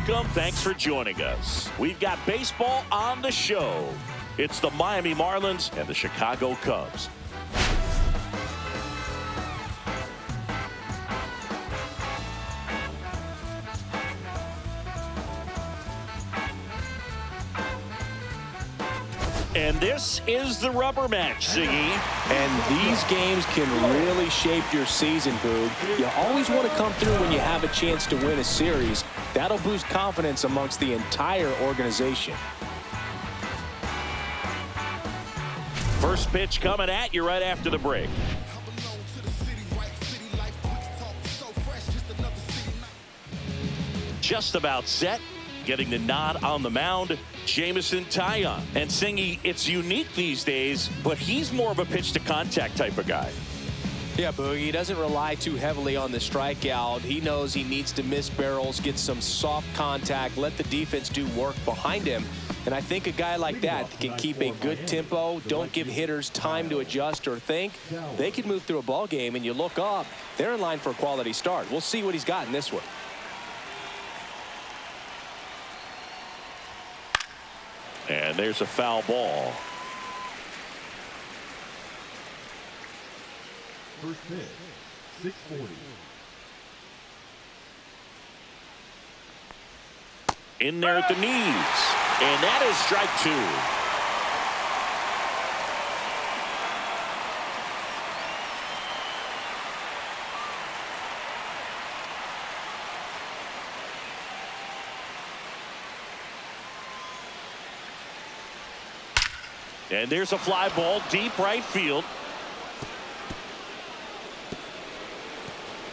welcome. Thanks for joining us. We've got baseball on the show. It's the Miami Marlins and the Chicago Cubs. And this is the rubber match, Ziggy. And these games can really shape your season, Boog. You always want to come through when you have a chance to win a series. That'll boost confidence amongst the entire organization. First pitch coming at you right after the break. Just about set. Getting the nod on the mound, Jamison Taillon. And Singy, it's unique these days, but he's more of a pitch-to-contact type of guy. Yeah, Boogie, he doesn't rely too heavily on the strikeout. He knows he needs to miss barrels, get some soft contact, let the defense do work behind him. And I think a guy like that can keep a good tempo, don't give hitters time to adjust or think. They can move through a ball game, and you look up, they're in line for a quality start. We'll see what he's got in this one. And there's a foul ball. First pitch, 640. In there at the knees. And that is strike two. And there's a fly ball deep right field.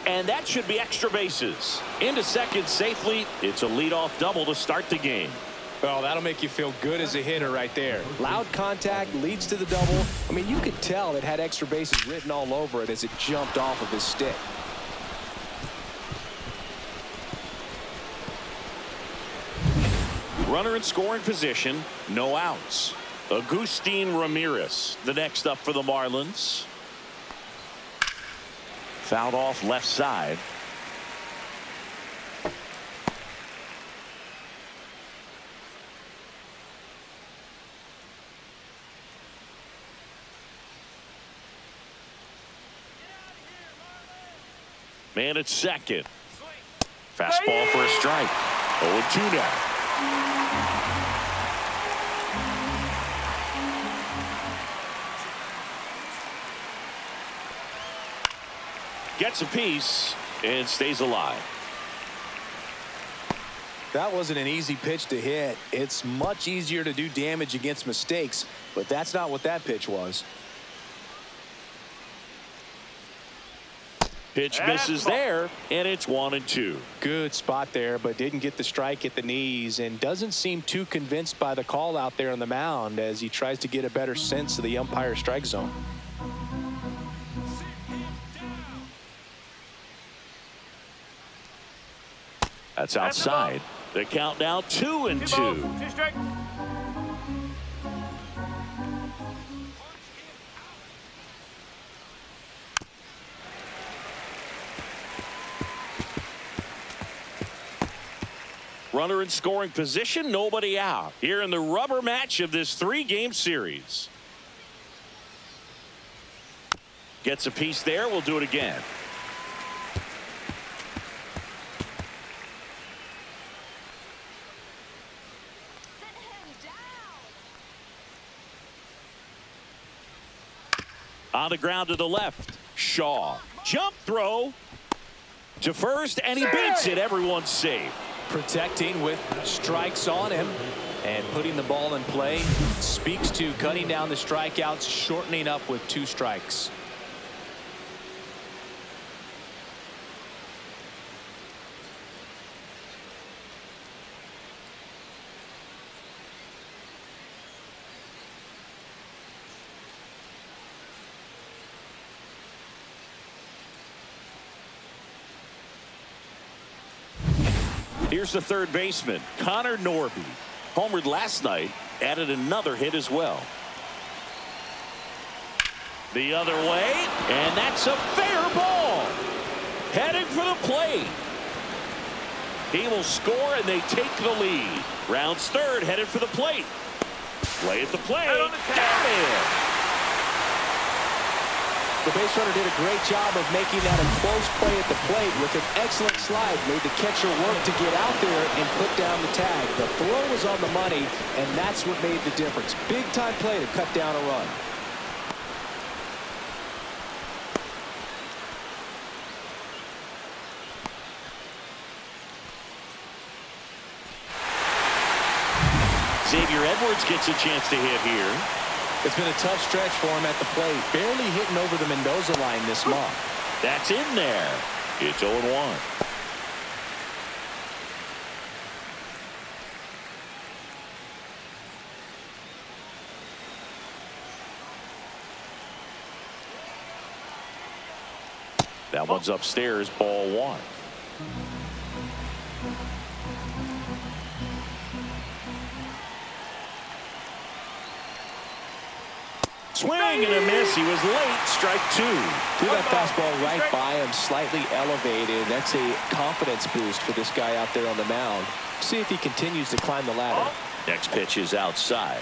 And that should be extra bases. Into second safely. It's a leadoff double to start the game. Well, that'll make you feel good as a hitter right there. Loud contact leads to the double. I mean, you could tell it had extra bases written all over it as it jumped off of his stick. Runner in scoring position. No outs. Agustin Ramirez, the next up for the Marlins. Fouled off left side. Man at second. Fastball for a strike. 0-2 now. Gets a piece and stays alive. That wasn't an easy pitch to hit. It's much easier to do damage against mistakes, but that's not what that pitch was. Pitch misses there, and it's 1-2. Good spot there, but didn't get the strike at the knees and doesn't seem too convinced by the call out there on the mound as he tries to get a better sense of the umpire's strike zone. That's outside. The count now 2-2. Runner in scoring position, nobody out. Here in the rubber match of this 3-game series. Gets a piece there. We'll do it again. On the ground to the left. Shaw. Jump throw to first, and he beats it. Everyone's safe. Protecting with strikes on him and putting the ball in play. Speaks to cutting down the strikeouts, shortening up with 2 strikes. Here's the third baseman, Connor Norby. Homered last night, added another hit as well. The other way, and that's a fair ball. Heading for the plate. He will score, and they take the lead. Rounds third, headed for the plate. Play at the plate. Got it. The base runner did a great job of making that a close play at the plate with an excellent slide. Made the catcher work to get out there and put down the tag. The throw was on the money, and that's what made the difference. Big-time play to cut down a run. Xavier Edwards gets a chance to hit here. It's been a tough stretch for him at the plate. Barely hitting over the Mendoza line this month. That's in there. It's 0-1. That one's upstairs, ball one. Swing and a miss. He was late. Strike two. Threw that fastball right by him, slightly elevated. That's a confidence boost for this guy out there on the mound. See if he continues to climb the ladder. Next pitch is outside.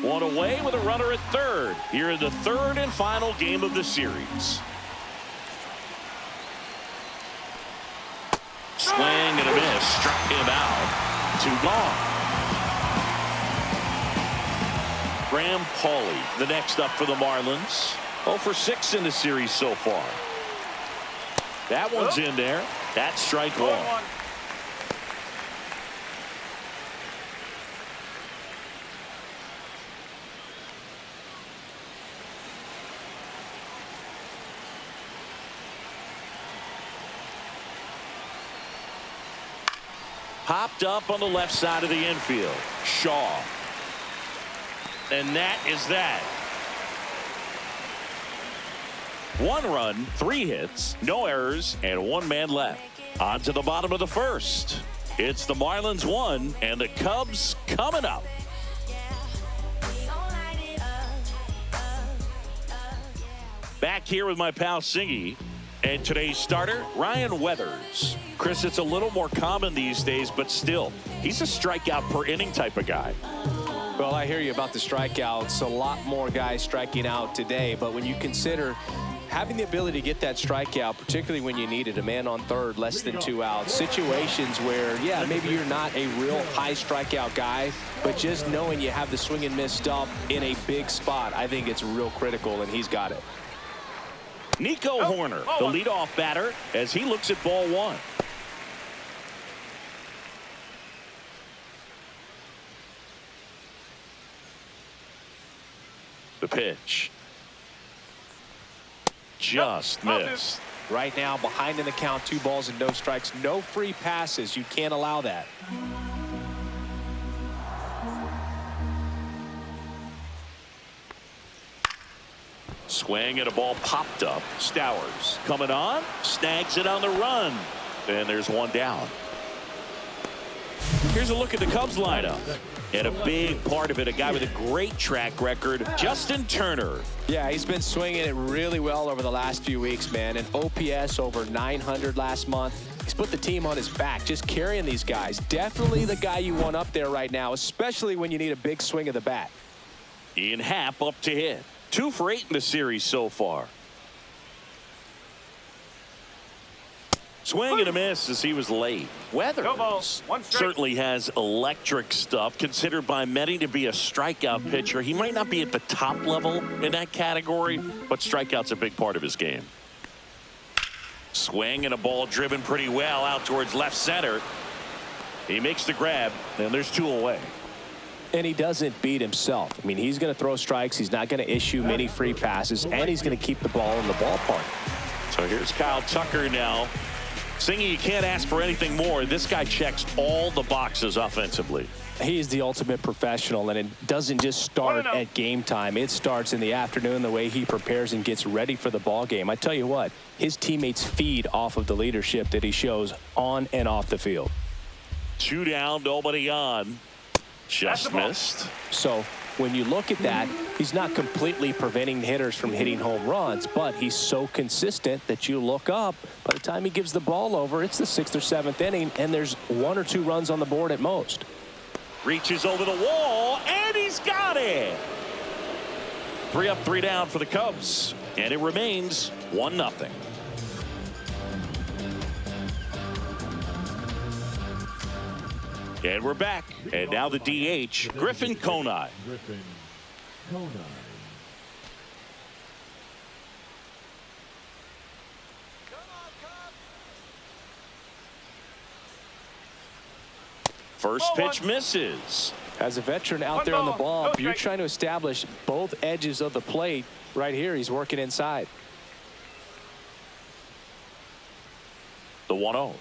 One away with a runner at third. Here in the third and final game of the series. Swing and a miss. Struck him out. Two gone. Graham Pauley, the next up for the Marlins. 0 for 6 in the series so far. That one's in there. That's strike one. Popped up on the left side of the infield. Shaw. And that is that. 1 run, 3 hits, no errors, and 1 man left. On to the bottom of the first. It's the Marlins 1 and the Cubs coming up. Back here with my pal Singy. And today's starter, Ryan Weathers. Chris, it's a little more common these days, but still, he's a strikeout per inning type of guy. Well, I hear you about the strikeouts. A lot more guys striking out today. But when you consider having the ability to get that strikeout, particularly when you need it, a man on third, less than 2 outs, situations where, yeah, maybe you're not a real high strikeout guy, but just knowing you have the swing and miss stuff in a big spot, I think it's real critical, and he's got it. Nico Horner, the leadoff batter, as he looks at ball one. The pitch. Just missed. Right now, behind in the count, 2 balls and no strikes. No free passes. You can't allow that. Swing and a ball popped up. Stowers coming on. Snags it on the run. And there's 1 down. Here's a look at the Cubs lineup. And a big part of it, a guy with a great track record, Justin Turner. Yeah, he's been swinging it really well over the last few weeks, man. An OPS over 900 last month. He's put the team on his back, just carrying these guys. Definitely the guy you want up there right now, especially when you need a big swing of the bat. Ian Happ up to hit. 2 for 8 in the series so far. Swing and a miss as he was late. Weathers certainly has electric stuff, considered by many to be a strikeout pitcher. He might not be at the top level in that category, but strikeout's a big part of his game. Swing and a ball driven pretty well out towards left center. He makes the grab, and there's 2 away. And he doesn't beat himself. I mean, he's going to throw strikes. He's not going to issue many free passes, and he's going to keep the ball in the ballpark. So here's Kyle Tucker now. Singy, you can't ask for anything more. This guy checks all the boxes offensively. He's the ultimate professional, and it doesn't just start at game time. It starts in the afternoon, the way he prepares and gets ready for the ball game. I tell you what, his teammates feed off of the leadership that he shows on and off the field. 2 down, nobody on. Just missed. So when you look at that, He's not completely preventing hitters from hitting home runs, but he's so consistent that you look up. By the time he gives the ball over, it's the 6th or 7th inning, and there's 1 or 2 runs on the board at most. Reaches over the wall, and he's got it. 3 up, 3 down for the Cubs, and it remains 1-0. And we're back, and now the DH, Griffin Conine. Griffin Conine. First pitch misses. As a veteran out there on the ball, you're trying to establish both edges of the plate. Right here, he's working inside. The 1-0.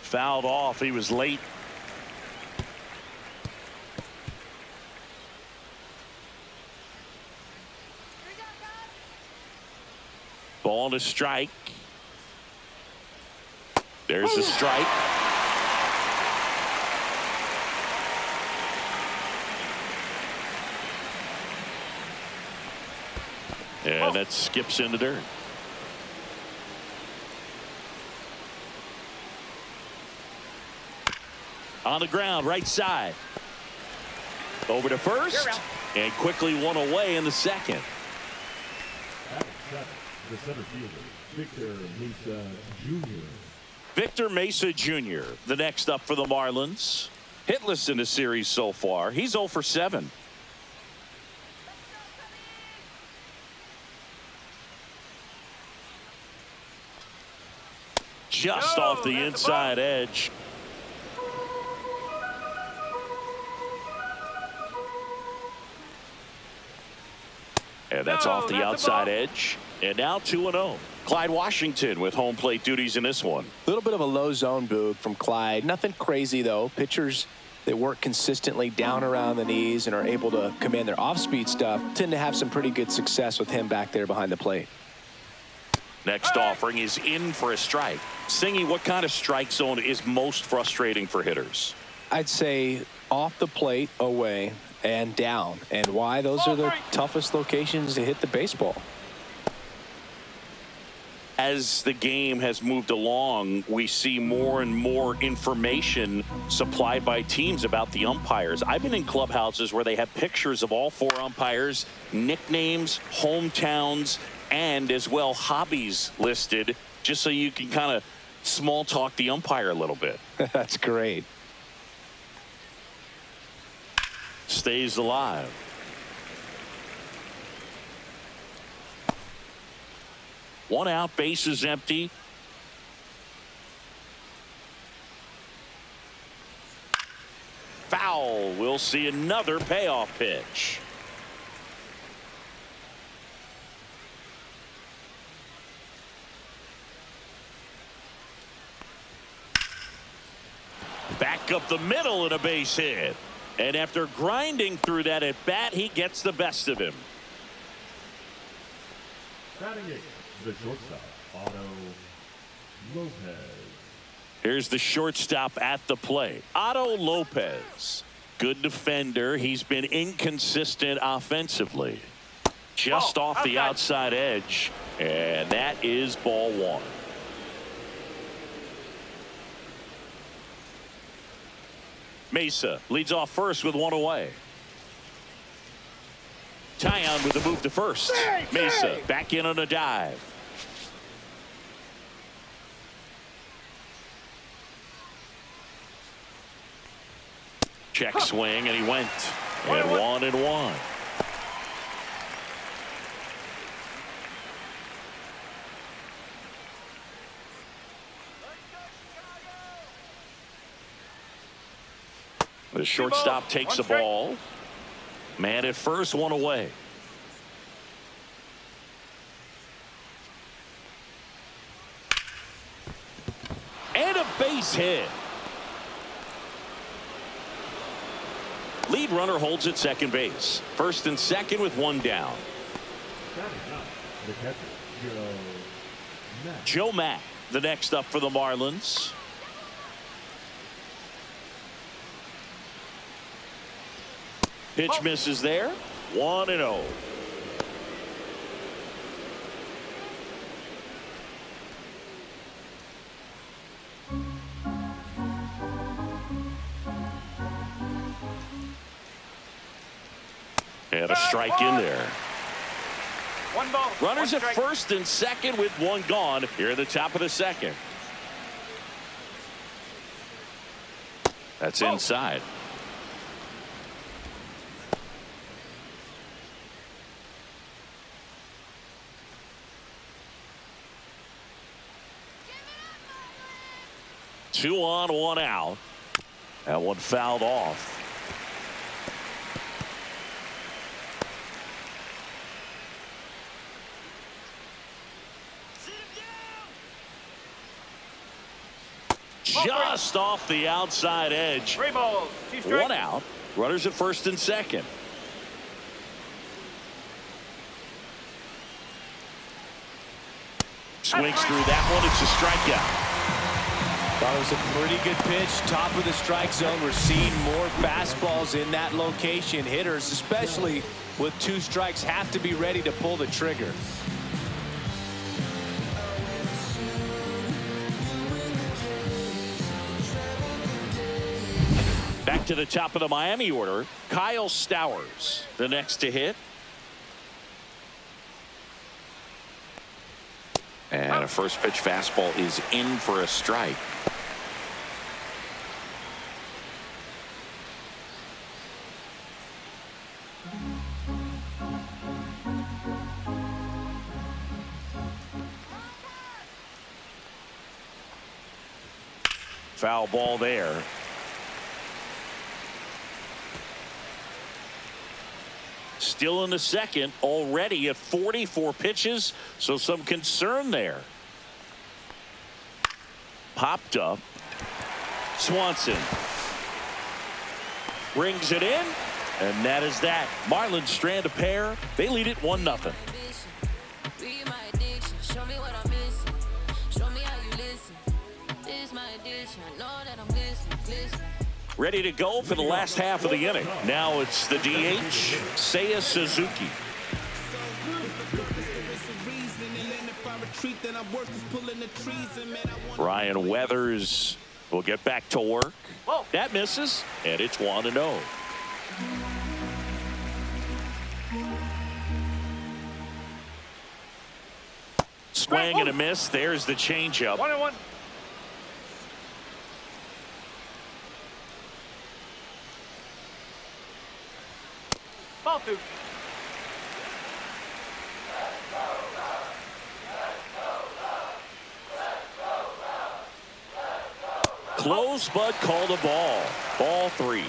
Fouled off. He was late. Ball to strike. There's the strike. And that skips into dirt. On the ground, right side. Over to first, and quickly one away in the second. At seventh, the center fielder, Victor Mesa Jr. Victor Mesa Jr., the next up for the Marlins. Hitless in the series so far. He's 0 for 7. Just off the inside edge. And that's off the outside edge. And now 2-0. Clyde Washington with home plate duties in this one. A little bit of a low zone boog from Clyde. Nothing crazy, though. Pitchers that work consistently down around the knees and are able to command their off-speed stuff tend to have some pretty good success with him back there behind the plate. Next offering is in for a strike. Singy, what kind of strike zone is most frustrating for hitters? I'd say off the plate, away, and down. And why? Those are the toughest locations to hit the baseball. As the game has moved along, we see more and more information supplied by teams about the umpires. I've been in clubhouses where they have pictures of all 4 umpires, nicknames, hometowns, and as well hobbies listed, just so you can kind of small talk the umpire a little bit. That's great. Stays alive. One out, base is empty. Foul. We'll see another payoff pitch. Back up the middle and a base hit. And after grinding through that at bat, he gets the best of him. Batting 8, the shortstop, Otto Lopez. Here's the shortstop at the plate, Otto Lopez. Good defender. He's been inconsistent offensively. Just off the outside edge. And that is ball 1. Mesa leads off first with 1 away. Tyon with the move to first. Mesa back in on a dive. Check swing, and he went. And 1-1. The shortstop takes the ball. Man at first, 1 away. And a base hit. Lead runner holds at second base. First and second with 1 down. The catcher, Joe Mack, the next up for the Marlins. Pitch misses there. 1-0. And a strike in there. 1 ball. Runners 1 at strike. first and second with 1 gone here at the top of the second. That's inside. Two on, 1 out. That one fouled off. Just off the outside edge. 3 balls. 2 strikes. 1 out. Runners at first and second. Swings through that one. It's a strikeout. Thought it was a pretty good pitch. Top of the strike zone. We're seeing more fastballs in that location. Hitters, especially with 2 strikes, have to be ready to pull the trigger. Back to the top of the Miami order. Kyle Stowers, the next to hit. And a first pitch fastball is in for a strike. Foul ball there. Still in the second, already at 44 pitches, so some concern there. Popped up. Swanson brings it in, and that is that. Marlins strand a pair. They lead it 1-0. Ready to go for the last half of the inning. Now it's the DH, Seiya Suzuki. Ryan Weathers will get back to work. That misses, and it's 1-0. Swing and a miss. There's the changeup. 1-1. Ball 2. Close, but called a ball. Ball 3.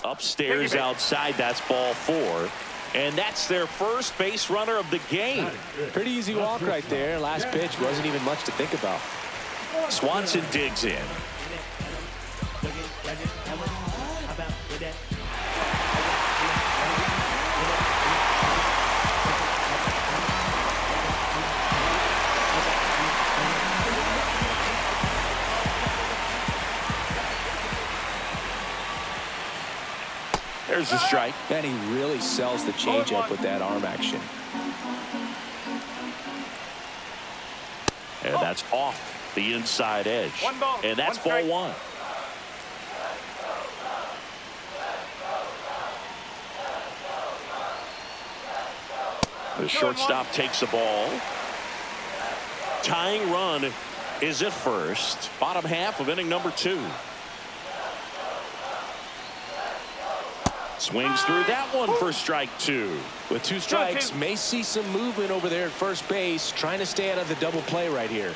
Upstairs outside, that's ball 4. And that's their first base runner of the game. Pretty easy walk right there. Last pitch wasn't even much to think about. Swanson digs in. There's a strike. And he really sells the changeup with that arm action. And that's off the inside edge. 1 ball, and that's 1 ball strike. 1. The shortstop takes the ball. Tying run is at first. Bottom half of inning number 2. Swings through that one for strike 2. With 2 strikes, may see some movement over there at first base, trying to stay out of the double play right here.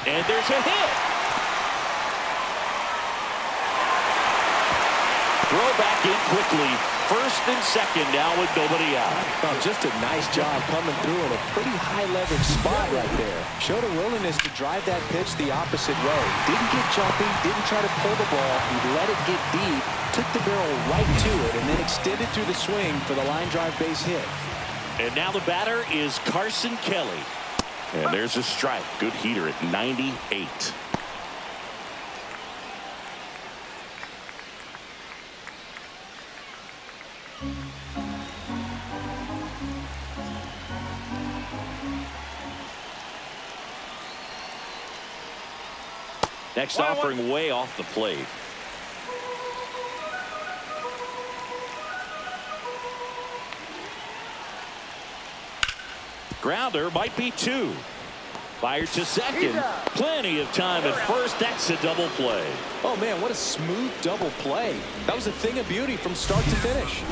And there's a hit. Throw back in quickly. First and second now with nobody out. Oh, just a nice job coming through in a pretty high leverage spot right there. Showed a willingness to drive that pitch the opposite way. Didn't get jumpy, didn't try to pull the ball. He let it get deep, took the barrel right to it, and then extended through the swing for the line drive base hit. And now the batter is Carson Kelly. And there's a strike. Good heater at 98. Next offering way off the plate. Grounder might be 2. Fired to second. Plenty of time at first. That's a double play. Oh, man, what a smooth double play. That was a thing of beauty from start to finish.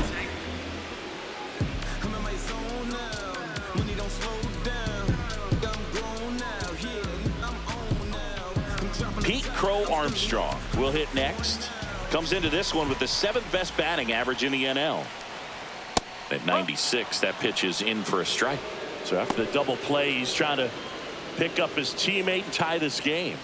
Pete Crow Armstrong will hit next. Comes into this one with the 7th best batting average in the NL. At 96, that pitch is in for a strike. So after the double play, he's trying to pick up his teammate and tie this game.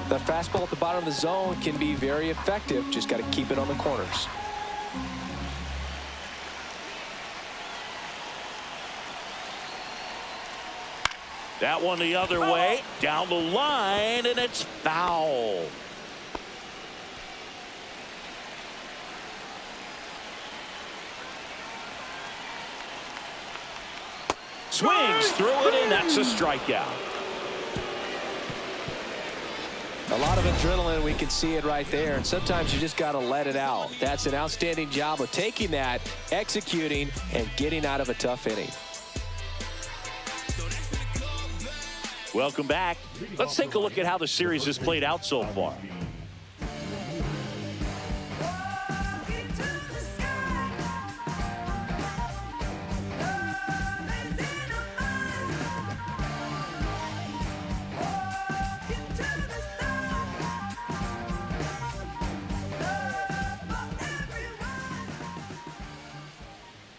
The fastball at the bottom of the zone can be very effective. Just got to keep it on the corners. That one the other way, down the line, and it's foul. Swings through it, and that's a strikeout. A lot of adrenaline, we can see it right there, and sometimes you just got to let it out. That's an outstanding job of taking that, executing, and getting out of a tough inning. Welcome back. Let's take a look at how the series has played out so far.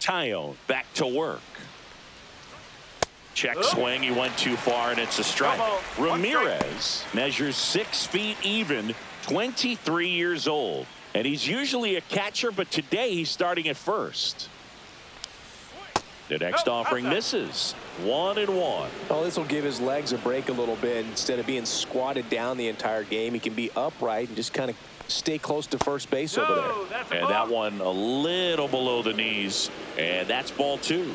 Tyone back to work. Check swing. He went too far, and it's a strike. Ramirez measures 6 feet even, 23 years old. And he's usually a catcher, but today he's starting at first. The next offering misses. 1-1. Oh, this will give his legs a break a little bit. Instead of being squatted down the entire game, he can be upright and just kind of stay close to first base over there. And that one a little below the knees, and that's ball 2.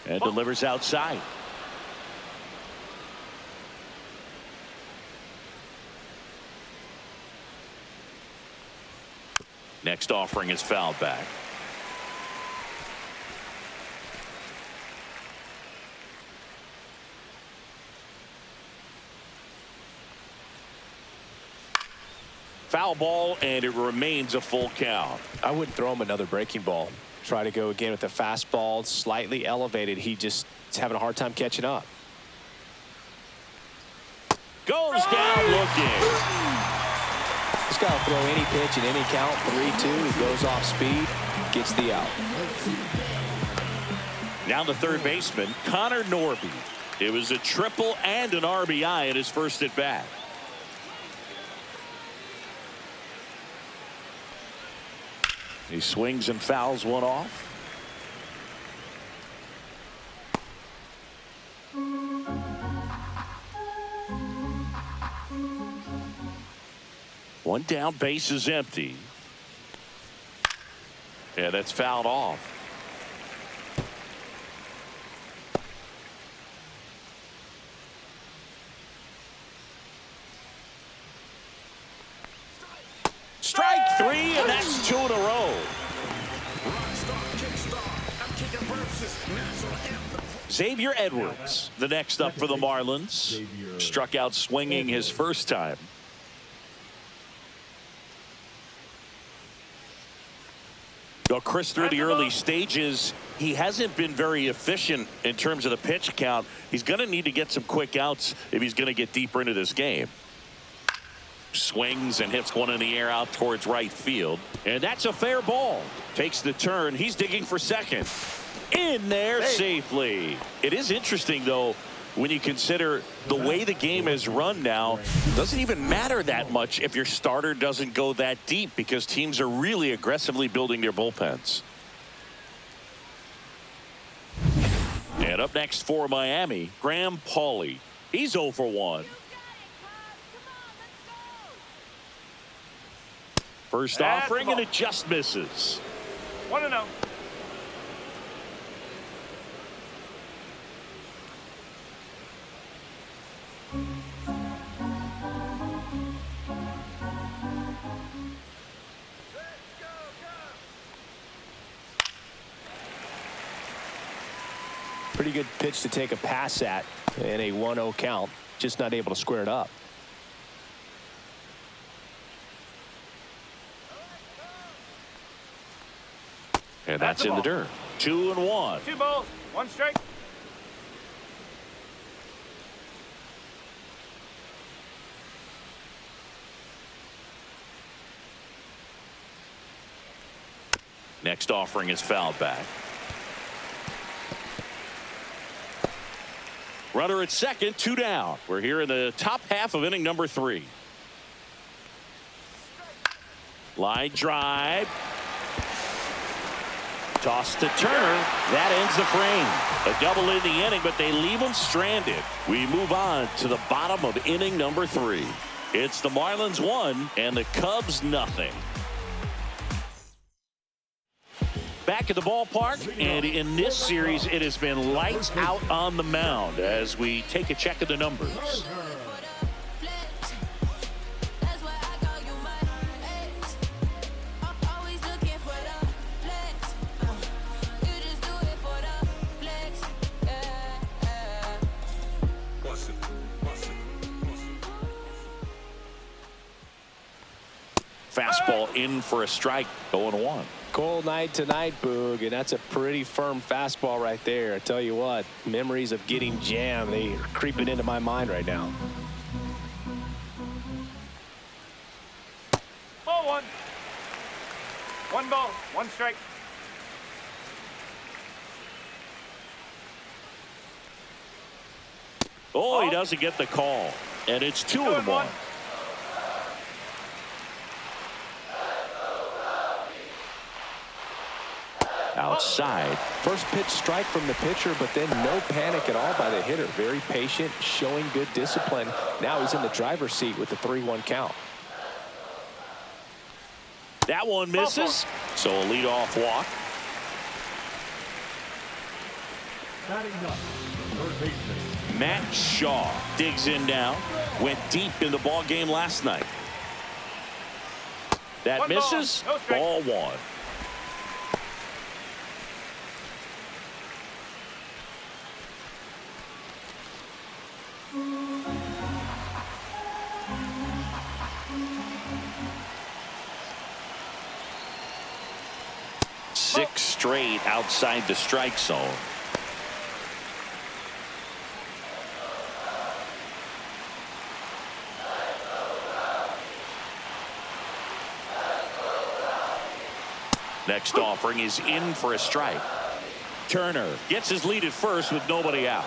And delivers outside. Next offering is fouled back. Foul ball, and it remains a full count. I wouldn't throw him another breaking ball. Try to go again with the fastball, slightly elevated. He just is having a hard time catching up. Goes down looking. This guy will throw any pitch in any count. 3-2. He goes off speed, gets the out. Now the third baseman, Connor Norby. It was a triple and an RBI in his first at bat. He swings and fouls one off. One down, base is empty. Yeah, that's fouled off. Strike 3, and that's 2 in a row. Xavier Edwards, the next up for the Marlins. Struck out swinging his first time. Well, Chris, through the early stages, he hasn't been very efficient in terms of the pitch count. He's going to need to get some quick outs if he's going to get deeper into this game. Swings and hits one in the air out towards right field. And that's a fair ball. Takes the turn. He's digging for second. In there safely. It is interesting, though, when you consider the way the game is run now. Doesn't even matter that much if your starter doesn't go that deep, because teams are really aggressively building their bullpens. And up next for Miami, Graham Pauley. He's 0 for 1. First offering, and it just misses. 1-0. Pretty good pitch to take a pass at in a 1-0 count. Just not able to square it up. And that's in the dirt. 2-1. 2 balls, 1 strike. Next offering is fouled back. Runner at second, 2 down. We're here in the top half of inning number 3. Line drive. Toss to Turner. That ends the frame. A double in the inning, but they leave him stranded. We move on to the bottom of inning number 3. It's the Marlins 1 and the Cubs nothing. Back at the ballpark, and in this series, it has been lights out on the mound as we take a check of the numbers. Fastball in for a strike, 0-1. Cold night tonight, Boog, and that's a pretty firm fastball right there. I tell you what, memories of getting jammed, they are creeping into my mind right now. Ball 1. 1 ball, 1 strike. Oh, he doesn't get the call, and it's 2-1. Outside. First pitch strike from the pitcher, but then no panic at all by the hitter. Very patient, showing good discipline. Now he's in the driver's seat with the 3-1 count. That one misses. So a leadoff walk. Batting up, third baseman. Matt Shaw digs in now. Went deep in the ball game last night. That 1 misses. ball, no strike. Ball 1. Six straight outside the strike zone. Next offering is in for a strike. Turner gets his lead at first with nobody out.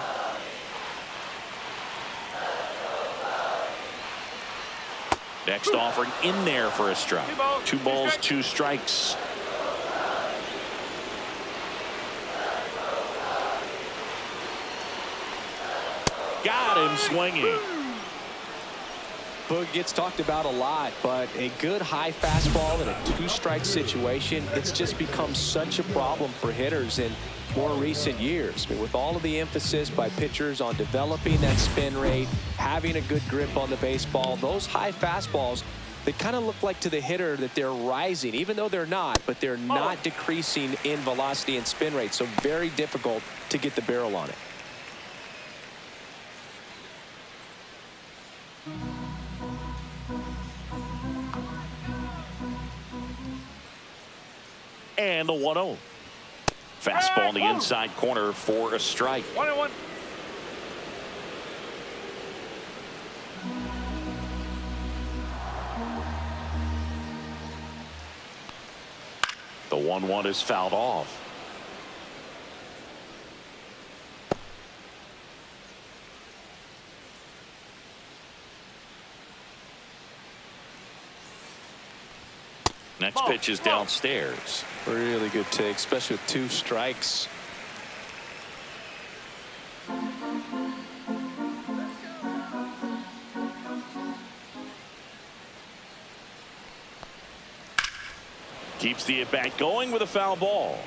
Next offering in there for a strike. 2 balls, 2 strikes. Got him swinging. Boog gets talked about a lot, but a good high fastball in a 2-strike situation, it's just become such a problem for hitters in more recent years. I mean, with all of the emphasis by pitchers on developing that spin rate, having a good grip on the baseball, those high fastballs, they kind of look like to the hitter that they're rising, even though they're not, but they're not decreasing in velocity and spin rate. So very difficult to get the barrel on it. And the 1-0. Fastball in the inside corner for a strike. 1-1. The 1-1 is fouled off. Next pitch is downstairs. Really good take, especially with 2 strikes. Keeps the at-bat going with a foul ball.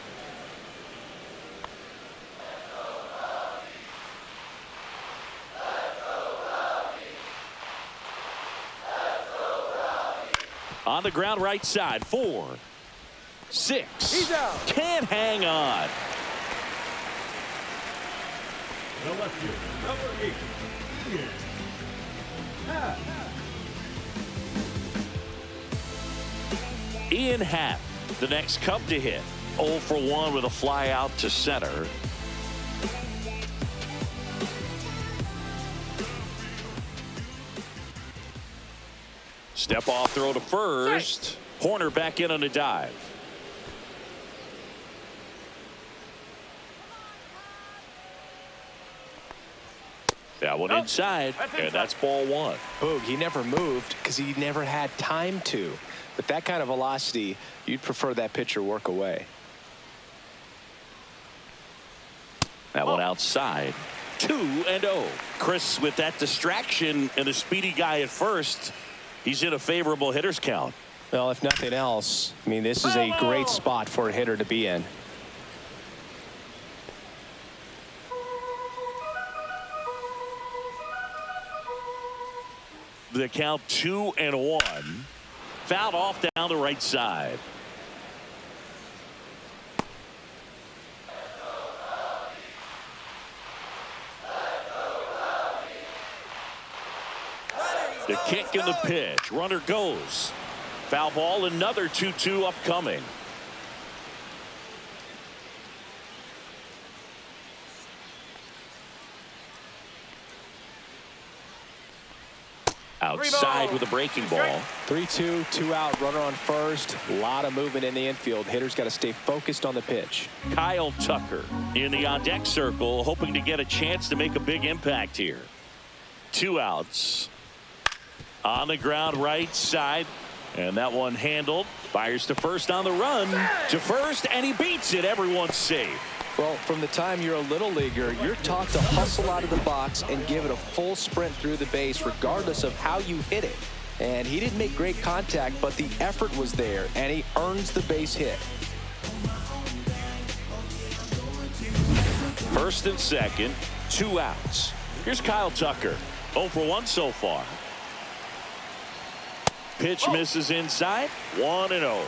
On the ground right side, 4, 6. He's out. Can't hang on. The lefty, number 8, Ian Happ. Ian Happ, the next Cub to hit. 0 for 1 with a fly out to center. Step off throw to first. Horner back in on a dive. That one inside, and that's ball 1. Boog, he never moved because he never had time to. With that kind of velocity, you'd prefer that pitcher work away. That one outside. 2-0. Chris, with that distraction and a speedy guy at first, he's in a favorable hitter's count. Well, if nothing else, I mean, this is a great spot for a hitter to be in. The count 2-1. Fouled off down the right side. The kick and the pitch. Runner goes. Foul ball, another 2-2 upcoming. Outside with a breaking ball. 3-2, 2 out, runner on first. A lot of movement in the infield. Hitters got to stay focused on the pitch. Kyle Tucker in the on-deck circle, hoping to get a chance to make a big impact here. 2 outs. On the ground right side, and that one handled. Fires to first on the run. To first, and he beats it. Everyone's safe. Well, from the time you're a little leaguer, you're taught to hustle out of the box and give it a full sprint through the base regardless of how you hit it. And he didn't make great contact, but the effort was there, and he earns the base hit. First and second, 2 outs. Here's Kyle Tucker. 0 for 1 so far. Pitch misses inside. 1-0.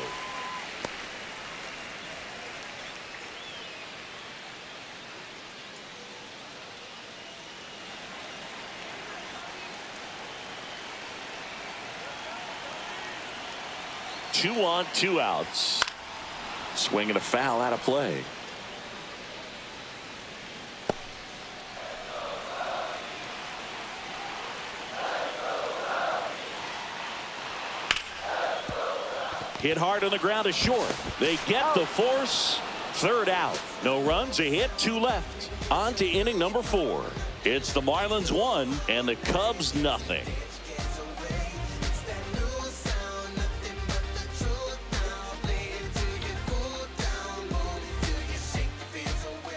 Two on, 2 outs. Swing and a foul out of play. Hit hard on the ground is short. They get the force. 3rd out. No runs, a hit, 2 left. On to inning number 4. It's the Marlins 1 and the Cubs nothing.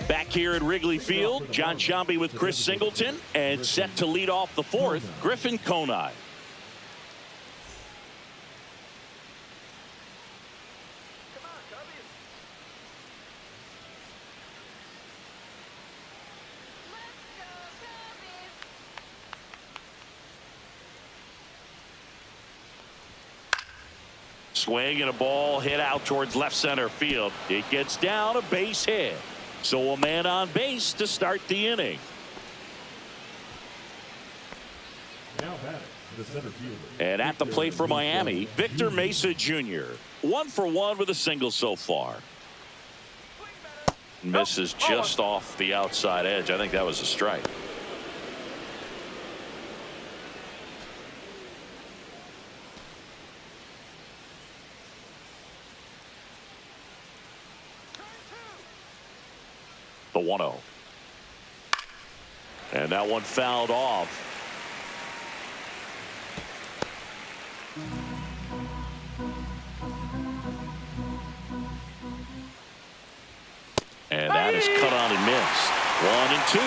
Back here at Wrigley Field, John Sciambi with Chris Singleton, and set to lead off the 4th, Griffin Conine. Swing and a ball hit out towards left center field. It gets down, a base hit. So a man on base to start the inning. Now batting, the center fielder. And at the plate for Miami, Victor Mesa Jr. 1 for 1 with a single so far. Misses just off the outside edge. I think that was a strike. The 1-0. And that one fouled off. That is cut on and missed. 1-2.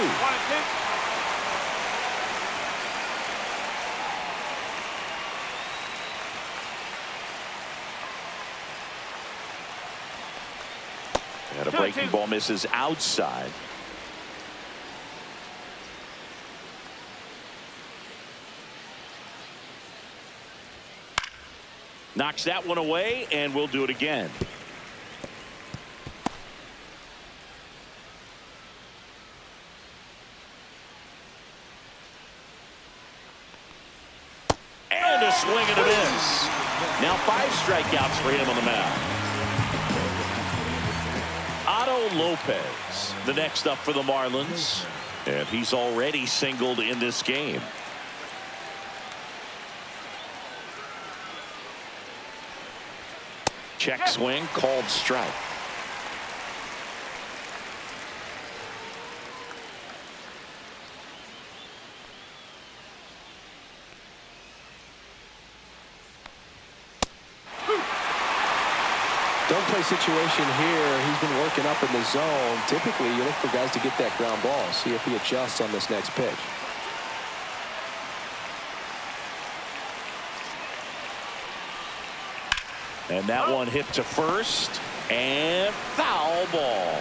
1-2. And a breaking ball misses outside. Knocks that one away, and we'll do it again. And a swing and a miss. Now 5 strikeouts for him on the mound. Otto Lopez, the next up for the Marlins, and he's already singled in this game. Check swing, called strike. Don't play situation here. He's been working up in the zone. Typically, you look for guys to get that ground ball. See if he adjusts on this next pitch. And that one hit to first, and foul ball.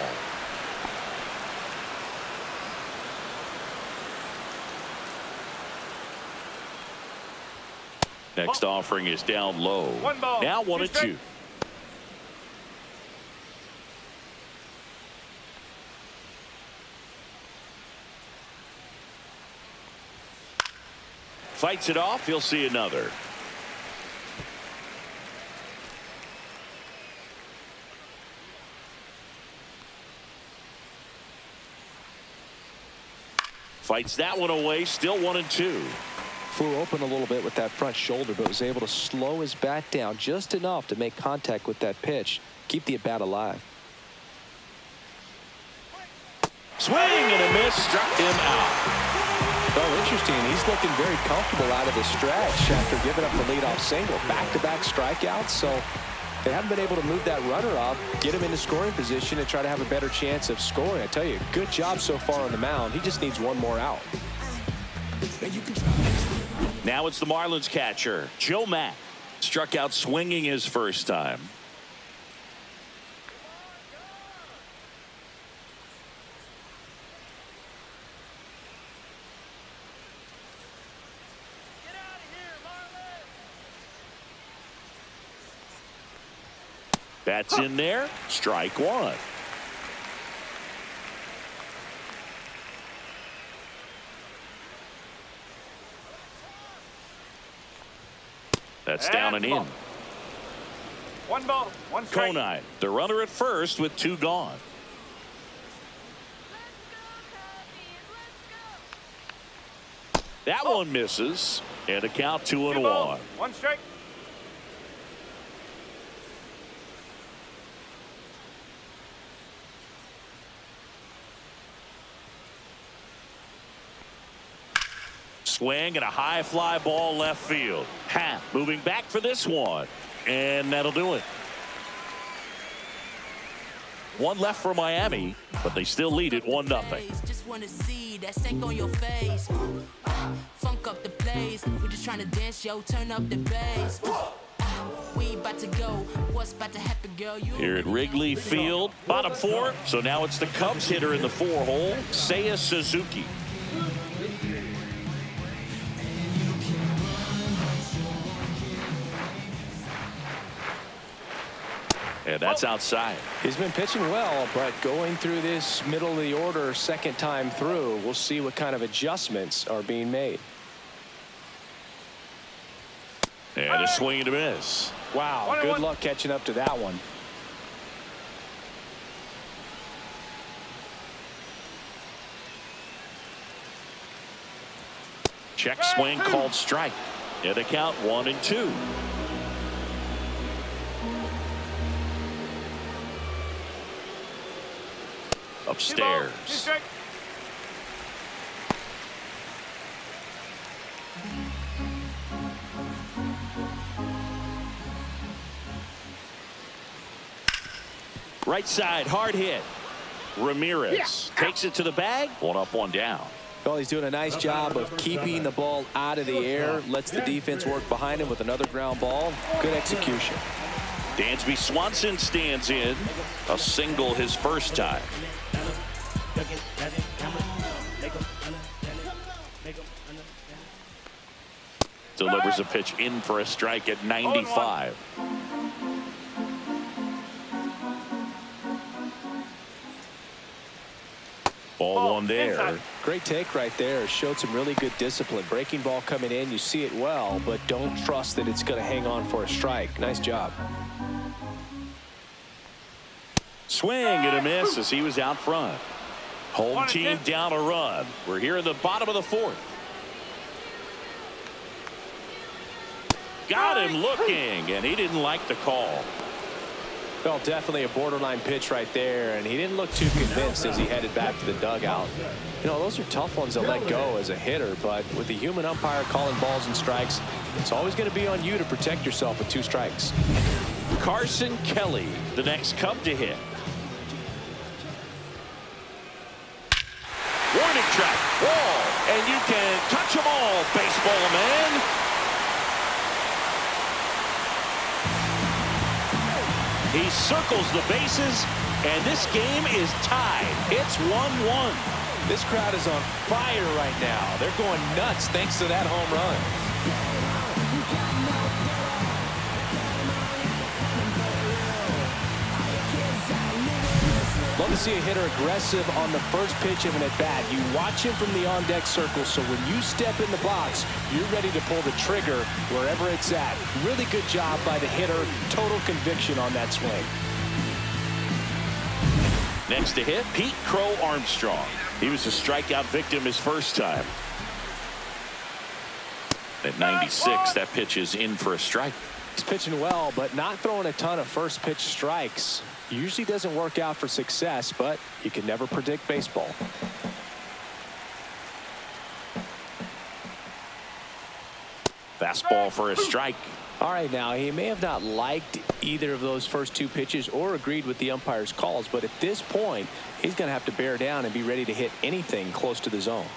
Next offering is down low. 1 ball. Now 1-2. Fights it off. He'll see another. Fights that one away. Still 1-2. Flew open a little bit with that front shoulder, but was able to slow his bat down just enough to make contact with that pitch. Keep the at-bat alive. Swing and a miss. Struck him out. Well, interesting. He's looking very comfortable out of the stretch after giving up the leadoff single. Back-to-back strikeouts, so they haven't been able to move that runner up, get him into scoring position, and try to have a better chance of scoring. I tell you, good job so far on the mound. He just needs one more out. Now it's the Marlins catcher, Joe Mack. Struck out swinging his first time. That's in there. Strike one. That's down and in. 1 ball, 1 strike. Konai, the runner at first with 2 gone. That one misses, and a count 2-1. 1 strike. Swing and a high fly ball left field. Happ moving back for this one, and that'll do it. 1 left for Miami, but they still lead it 1-0. Just wanna see that stank on your face. Funk up the place. We just trying to dance, yo. Turn up the bass. We about to go. What's about to happen, girl? You Here at Wrigley Field, bottom 4. So now it's the Cubs hitter in the 4-hole, Seiya Suzuki. And that's outside. He's been pitching well, but going through this middle of the order second time through, we'll see what kind of adjustments are being made. And a swing and a miss. Wow, good luck catching up to that one. Check swing called strike. And the count 1-2. Upstairs. 2 strike. Right side, hard hit. Ramirez takes it to the bag. 1 up, 1 down. Well, he's doing a nice job of keeping the ball out of the air. Lets the defense work behind him with another ground ball. Good execution. Dansby Swanson stands in. A single his first time. Delivers a pitch in for a strike at 95. Ball 1 there. Great take right there. Showed some really good discipline. Breaking ball coming in. You see it well, but don't trust that it's going to hang on for a strike. Nice job. Swing and a miss as he was out front. Home team down a run. We're here in the bottom of the 4th. Got him looking, and he didn't like the call. Well, definitely a borderline pitch right there, and he didn't look too convinced as he headed back to the dugout. You know, those are tough ones to let go as a hitter, but with the human umpire calling balls and strikes, it's always going to be on you to protect yourself with 2 strikes. Carson Kelly, the next Cub to hit. Warning track, wall, and you can touch them all, baseball man. He circles the bases, and this game is tied. It's 1-1. This crowd is on fire right now. They're going nuts thanks to that home run. Love to see a hitter aggressive on the first pitch of an at-bat. You watch him from the on-deck circle, so when you step in the box, you're ready to pull the trigger wherever it's at. Really good job by the hitter. Total conviction on that swing. Next to hit, Pete Crow Armstrong. He was a strikeout victim his first time. At 96, that pitch is in for a strike. He's pitching well, but not throwing a ton of first pitch strikes. Usually doesn't work out for success, but you can never predict baseball. Fastball for a strike. All right, now he may have not liked either of those first 2 pitches or agreed with the umpire's calls, but at this point, he's going to have to bear down and be ready to hit anything close to the zone.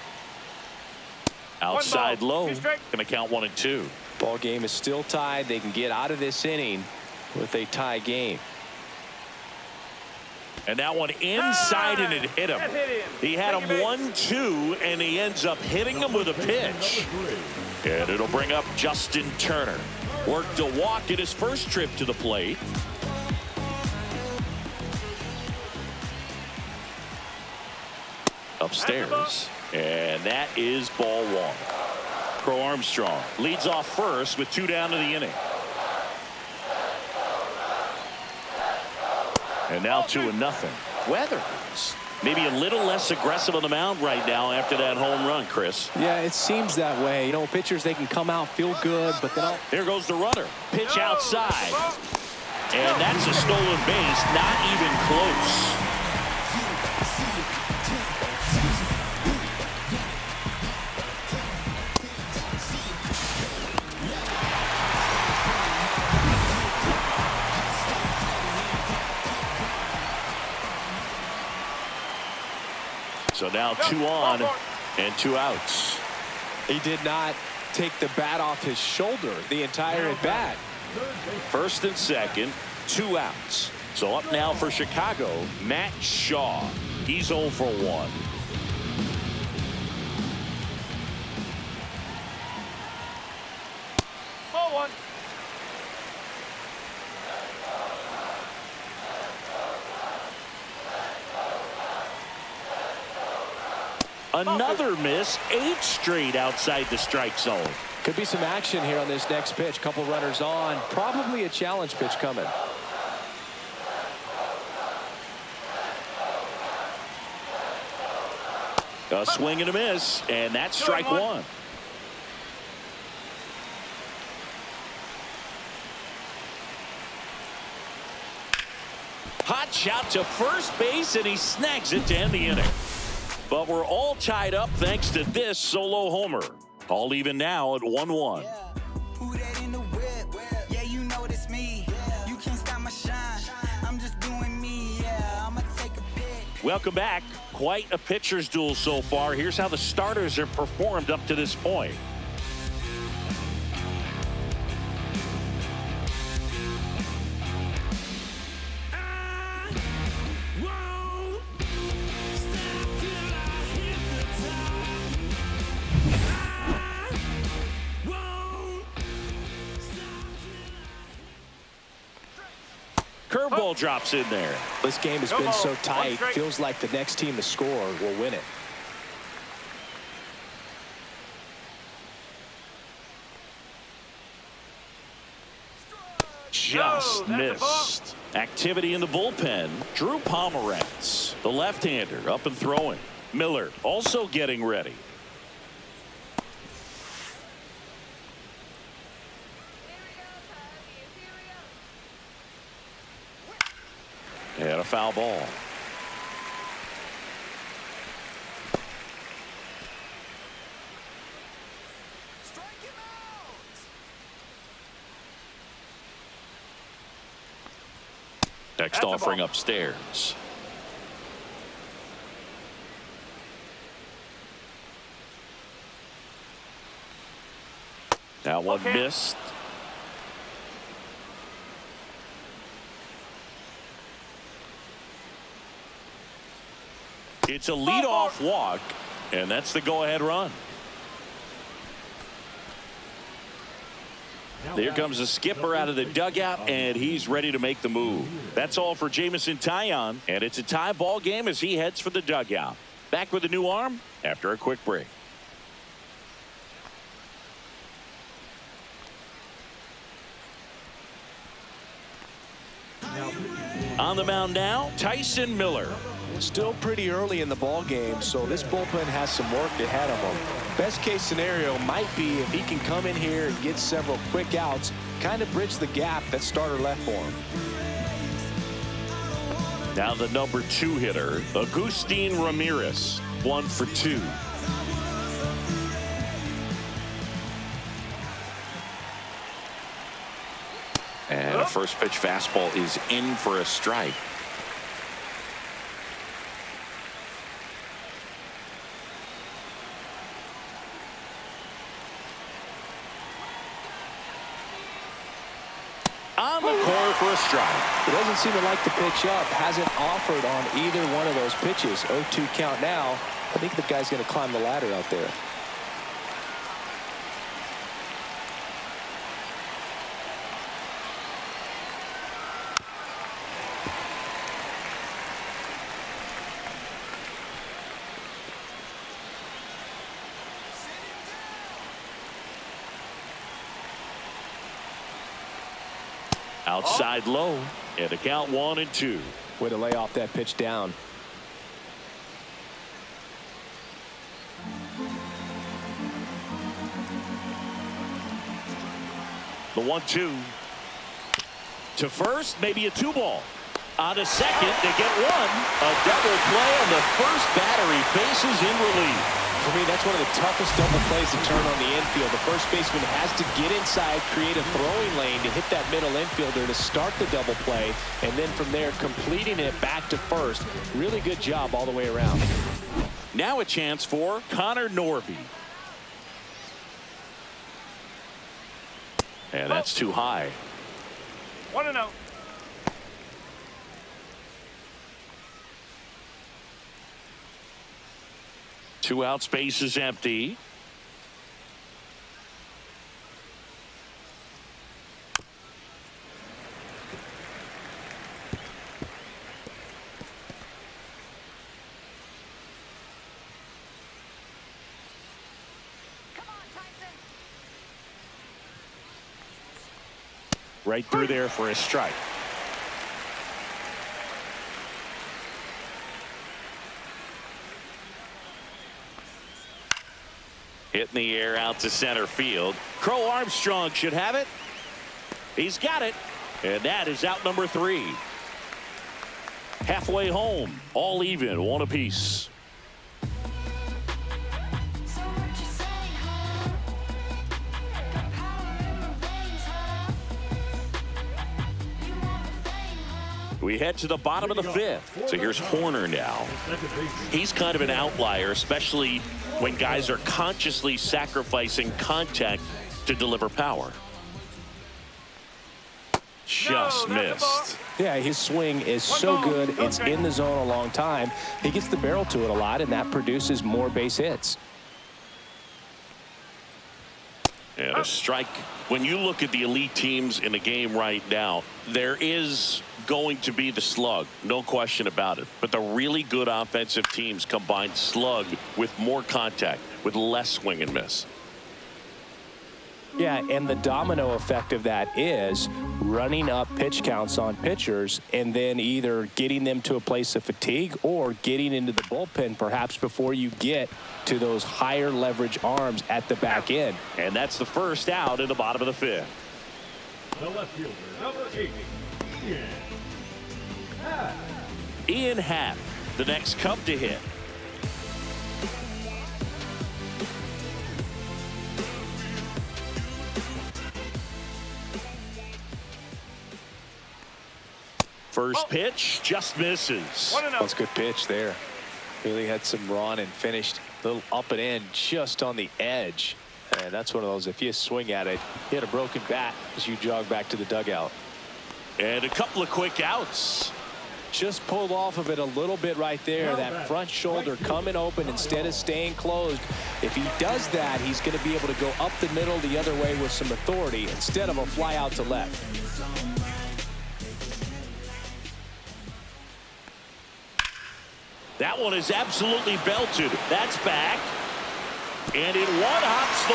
Outside low. Going to count 1 and 2. Ball game is still tied. They can get out of this inning with a tie game. And that one inside, and it hit him. He had him 1-2, and he ends up hitting him with a pitch. And it'll bring up Justin Turner. Worked a walk at his first trip to the plate. Upstairs. And that is ball 1. Crow Armstrong leads off first with 2 down to the inning. And now 2-0. Weathers maybe a little less aggressive on the mound right now after that home run, Chris. Yeah, it seems that way. You know, pitchers, they can come out, feel good, but then here goes the runner. Pitch outside. And that's a stolen base, not even close. So now 2 on and 2 outs. He did not take the bat off his shoulder the entire at bat. First and second, 2 outs. So up now for Chicago, Matt Shaw. He's 0 for 1. Ball 1. Another miss, 8 straight outside the strike zone. Could be some action here on this next pitch. Couple runners on. Probably a challenge pitch coming. A swing and a miss, and that's strike 1. Hot shot to first base, and he snags it to end the inning. But we're all tied up thanks to this solo homer. All even now at 1-1. Who that in the whip? Yeah, you know it's me. You can't stop my shine. I'm just doing me. Yeah, I'ma take a pic. Welcome back. Quite a pitcher's duel so far. Here's how the starters have performed up to this point. Curveball drops in there. This game has been so tight, feels like the next team to score will win it. Just missed. Activity in the bullpen. Drew Pomerantz, the left-hander, up and throwing. Miller also getting ready. And a foul ball. Next offering upstairs. That one missed. It's a leadoff walk, and that's the go-ahead run. There comes the skipper out of the dugout, and he's ready to make the move. That's all for Jamison Taillon, and it's a tie ball game as he heads for the dugout. Back with a new arm after a quick break. On the mound now, Tyson Miller. Still pretty early in the ball game, so this bullpen has some work ahead of them. Best case scenario might be if he can come in here and get several quick outs, kind of bridge the gap that starter left for him. Now the number 2 hitter, Agustin Ramirez, 1 for 2. And a first pitch fastball is in for a strike. On the corner for a strike. He doesn't seem to like the pitch up. Hasn't offered on either one of those pitches. 0-2 count now. I think the guy's going to climb the ladder out there. Outside low, and the count 1-2. Way to lay off that pitch down. The 1-2 to first, maybe a 2-ball. On to second, they get one. A double play on the first batter. He faces in relief. For me, that's one of the toughest double plays to turn on the infield. The first baseman has to get inside, create a throwing lane to hit that middle infielder to start the double play, and then from there completing it back to first. Really good job all the way around. Now a chance for Connor Norby. And that's too high. 1-0. Two out, space is empty. Right through there for a strike. Hit in the air out to center field. Crow Armstrong should have it. He's got it. And that is out number 3. Halfway home. All even. 1 apiece. We head to the bottom of the fifth. So here's Horner now. He's kind of an outlier, especially when guys are consciously sacrificing contact to deliver power. Just missed. Yeah, his swing is so good. It's in the zone a long time. He gets the barrel to it a lot, and that produces more base hits. And a strike. When you look at the elite teams in the game right now, there is going to be the slug, no question about it. But the really good offensive teams combine slug with more contact, with less swing and miss. Yeah, and the domino effect of that is running up pitch counts on pitchers and then either getting them to a place of fatigue or getting into the bullpen perhaps before you get to those higher leverage arms at the back end. And that's the first out in the bottom of the fifth. The left fielder, number 80, Ian Happ. Ian Happ, the next Cub to hit. First pitch just misses. That's a good pitch there. Really had some run and finished a little up and in just on the edge. And that's one of those, if you swing at it, you had a broken bat as you jog back to the dugout. And a couple of quick outs. Just pulled off of it a little bit right there. That front shoulder coming open instead of staying closed. If he does that, he's going to be able to go up the middle the other way with some authority instead of a fly out to left. That one is absolutely belted. That's back. And it one-hops the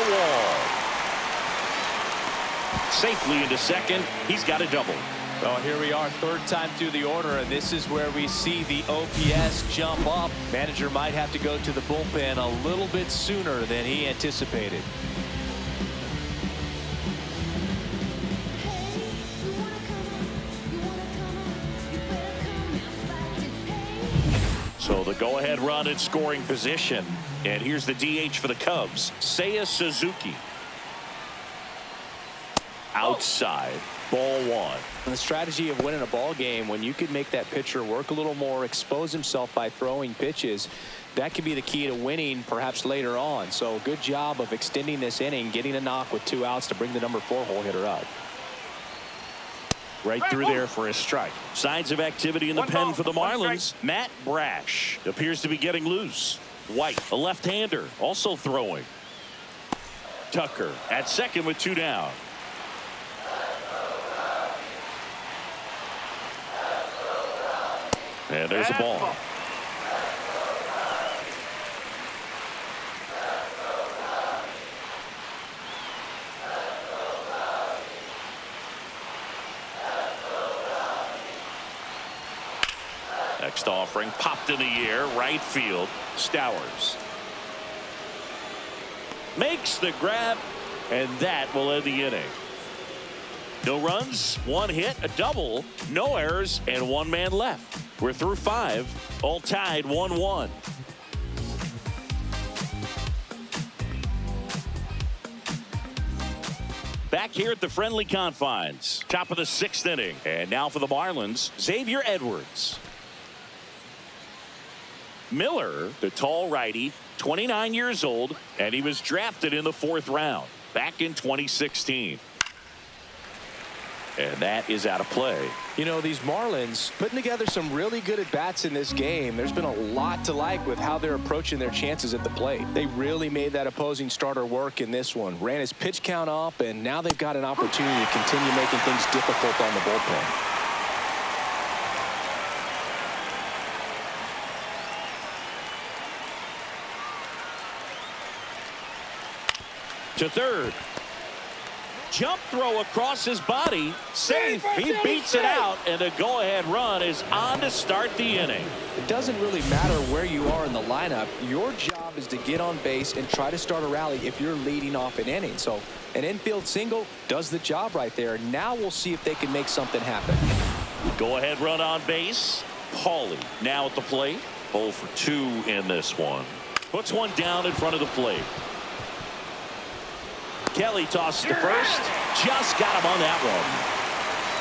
wall. Safely into second. He's got a double. Well, here we are, third time through the order, and this is where we see the OPS jump up. Manager might have to go to the bullpen a little bit sooner than he anticipated. So the go-ahead run in scoring position. And here's the DH for the Cubs, Seiya Suzuki. Outside, ball one. And the strategy of winning a ball game, when you can make that pitcher work a little more, expose himself by throwing pitches, that could be the key to winning perhaps later on. So good job of extending this inning, getting a knock with 2 outs to bring the number 4 hole hitter up. Right through there for a strike. Signs of activity in the pen for the Marlins. Matt Brash appears to be getting loose. White, a left-hander, also throwing. Tucker at second with 2 down. And there's a ball. Next offering popped in the air, right field. Stowers makes the grab, and that will end the inning. No runs, 1 hit, a double, no errors, and 1 man left. We're through 5, all tied 1-1. Back here at the friendly confines, top of the 6th inning, and now for the Marlins, Xavier Edwards. Miller, the tall righty, 29 years old, and he was drafted in the 4th round back in 2016. And that is out of play. You know, these Marlins putting together some really good at-bats in this game. There's been a lot to like with how they're approaching their chances at the plate. They really made that opposing starter work in this one. Ran his pitch count up, and now they've got an opportunity to continue making things difficult on the bullpen. To third. Jump throw across his body. Safe. He beats it out, and a go-ahead run is on to start the inning. It doesn't really matter where you are in the lineup. Your job is to get on base and try to start a rally if you're leading off an inning. So an infield single does the job right there. Now we'll see if they can make something happen. Go-ahead run on base. Pauly now at the plate. 0 for 2 in this one. Puts one down in front of the plate. Kelly tosses to first. Just got him on that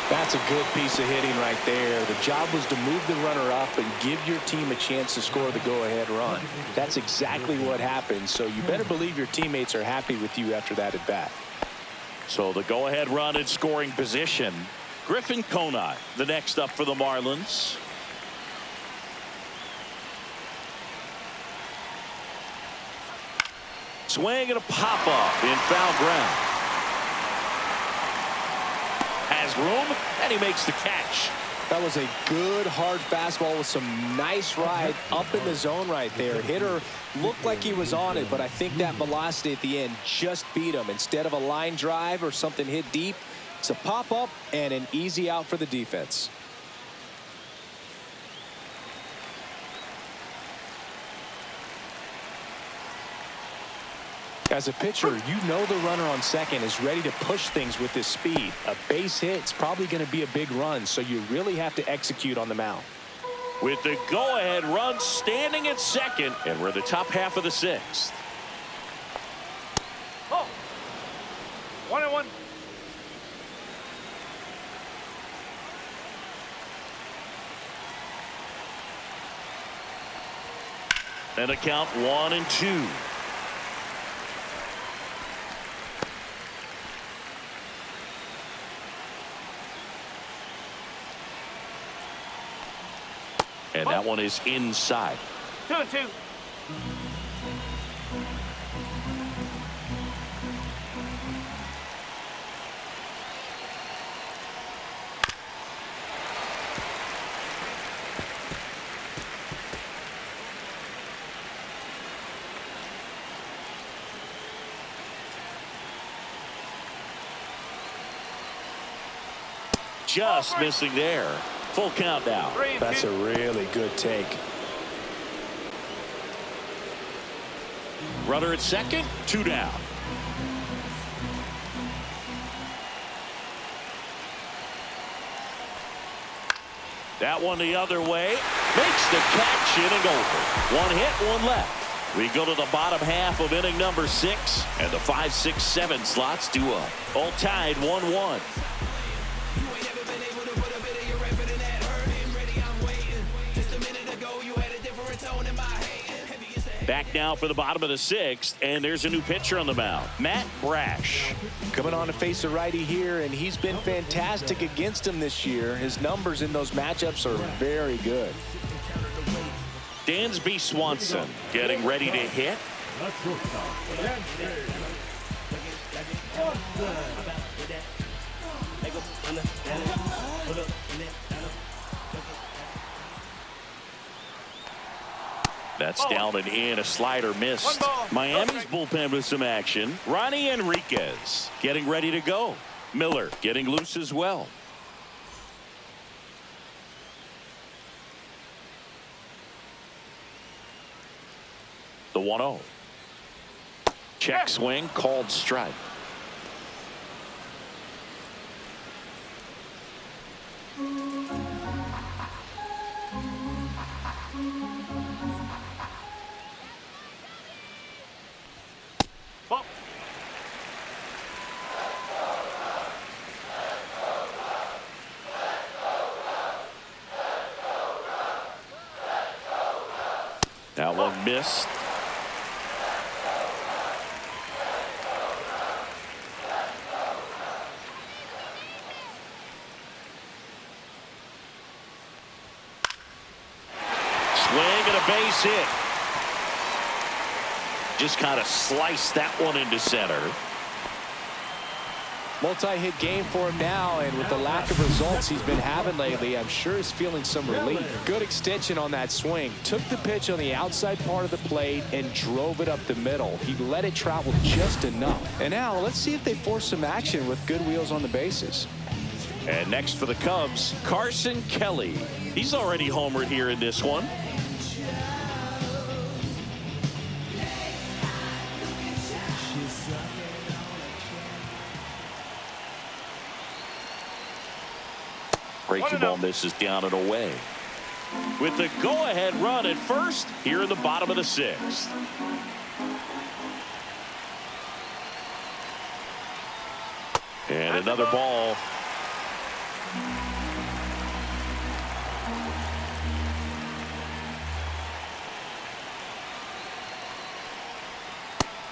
That's a good piece of hitting right there. The job was to move the runner up and give your team a chance to score the go-ahead run. That's exactly what happened, so you better believe your teammates are happy with you after that at bat. So the go-ahead run in scoring position. Griffin Conine, the next up for the Marlins. Swing and a pop-up in foul ground. Has room, and he makes the catch. That was a good hard fastball with some nice ride up in the zone right there. Hitter looked like he was on it, but I think that velocity at the end just beat him. Instead of a line drive or something hit deep, it's a pop-up and an easy out for the defense. As a pitcher, you know the runner on second is ready to push things with his speed. A base hit's probably going to be a big run, so you really have to execute on the mound. With the go-ahead run standing at second, and we're the top half of the sixth. Oh. 1-1. And a count 1-2. And that one is inside. 2-2. Just missing there. Full count now. That's a really good take. Runner at second, 2 down. That one the other way. Makes the catch, inning over. 1 hit, 1 left. We go to the bottom half of inning number 6, and the 5, 6, 7 slots due up. All tied 1-1. Back now for the bottom of the 6th, and there's a new pitcher on the mound, Matt Brash. Coming on to face a righty here, and he's been fantastic against him this year. His numbers in those matchups are very good. Dansby Swanson getting ready to hit. That's down and in. A slider missed. Miami's bullpen with some action. Ronnie Enriquez getting ready to go. Miller getting loose as well. The 1-0. Check swing, called strike. That one missed. Swing and a base hit. Just kind of sliced that one into center. Multi-hit game for him now, and with the lack of results he's been having lately, I'm sure he's feeling some relief. Good extension on that swing. Took the pitch on the outside part of the plate and drove it up the middle. He let it travel just enough. And now let's see if they force some action with good wheels on the bases. And next for the Cubs, Carson Kelly. He's already homered here in this one. Breaking ball misses down and away. With the go-ahead run at first here in the bottom of the 6th. And another ball.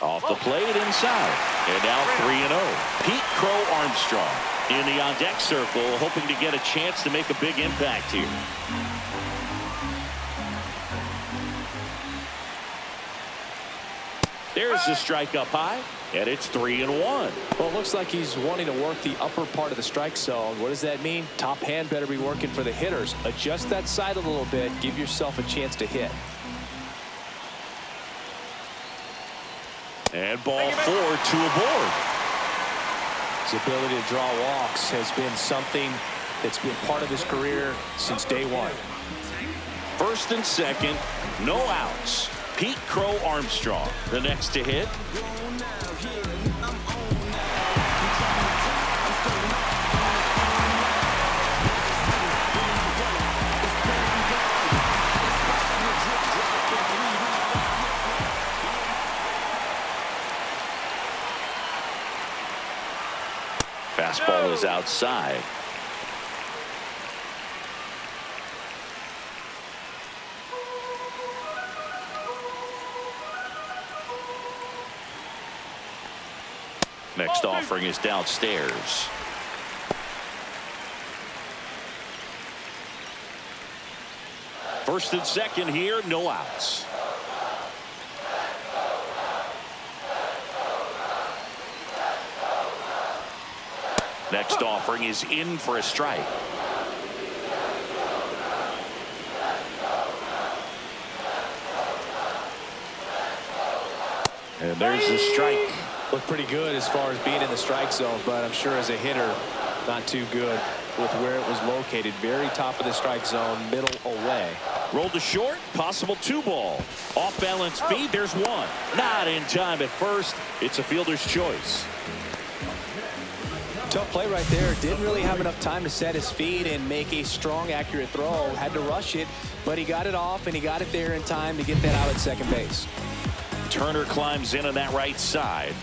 Off the plate inside. And now 3-0. Pete Crow Armstrong in the on-deck circle, hoping to get a chance to make a big impact here. There's the strike up high, and it's 3-1. Well, it looks like he's wanting to work the upper part of the strike zone. What does that mean? Top hand better be working for the hitters. Adjust that side a little bit. Give yourself a chance to hit. And ball 4, 2 aboard. His ability to draw walks has been something that's been part of his career since day one. First and second, no outs. Pete Crow Armstrong, the next to hit. Fastball is outside. Next offering is downstairs. First and second here, no outs. Next offering is in for a strike. And there's the strike. Looked pretty good as far as being in the strike zone, but I'm sure as a hitter, not too good with where it was located. Very top of the strike zone, middle away. Rolled to short, possible 2-ball. Off balance feed, there's one. Not in time at first. It's a fielder's choice. Tough play right there. Didn't really have enough time to set his feet and make a strong, accurate throw. Had to rush it, but he got it off and he got it there in time to get that out at second base. Turner climbs in on that right side.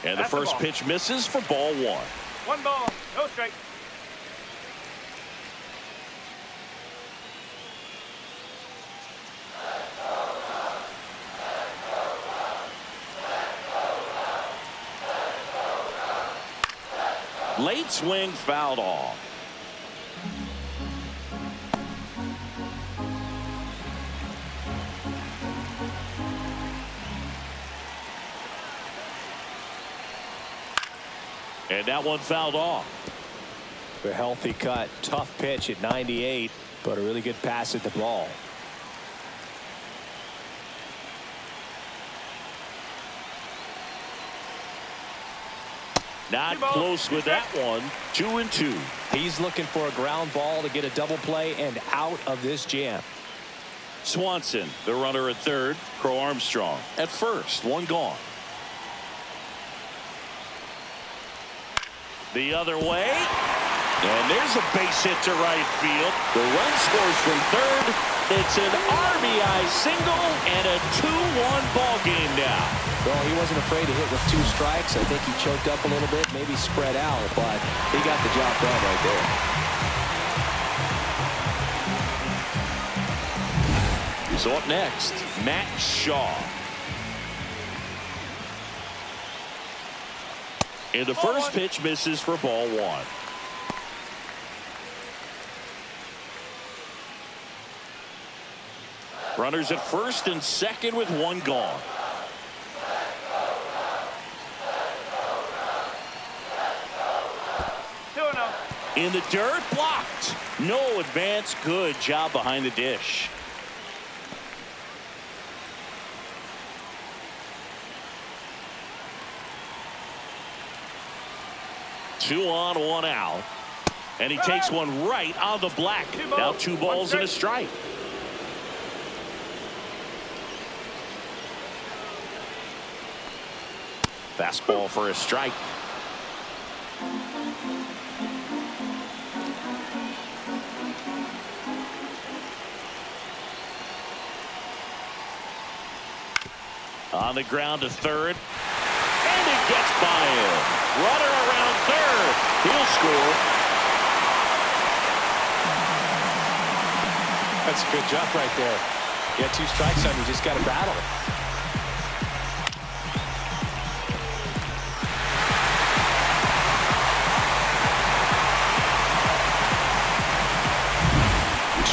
And the first pitch misses for ball 1. 1 ball, no strike. Late swing fouled off. And that one fouled off. A healthy cut. Tough pitch at 98, but a really good pass at the ball. Not close with that one. 2-2. He's looking for a ground ball to get a double play and out of this jam. Swanson, the runner at third. Crow Armstrong at first. One gone. The other way. And there's a base hit to right field. The run scores from third. It's an RBI single and a 2-1 ball game now. Well, he wasn't afraid to hit with 2 strikes. I think he choked up a little bit, maybe spread out, but he got the job done right there. So up next, Matt Shaw. And the first pitch misses for ball 1. Runners at first and second with 1 gone. In the dirt, blocked. No advance. Good job behind the dish. Two on, 1 out. And he takes one right on the black. Now 2 balls and a strike. Fastball for a strike. On the ground to third. And he gets by him. Runner around third. He'll score. That's a good jump right there. You got 2 strikes on you. Just got to battle.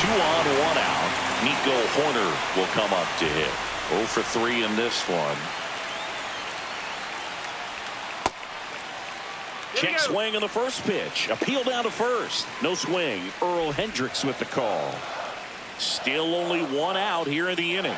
Two on, 1 out. Nico Horner will come up to hit. 0 for 3 in this one. Check swing on the first pitch. Appeal down to first. No swing. Earl Hendricks with the call. Still only 1 out here in the inning.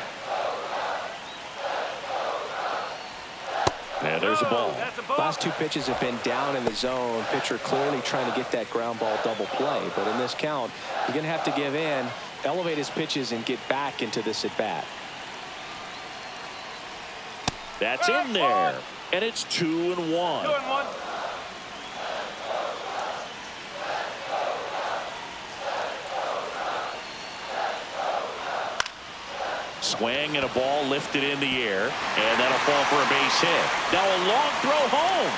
And there's a ball. Last 2 pitches have been down in the zone. Pitcher clearly trying to get that ground ball double play. But in this count, you're going to have to give in, elevate his pitches, and get back into this at bat. That's in there. And it's 2-1. 2-1. Swing and a ball lifted in the air, and that'll fall for a base hit. Now a long throw home,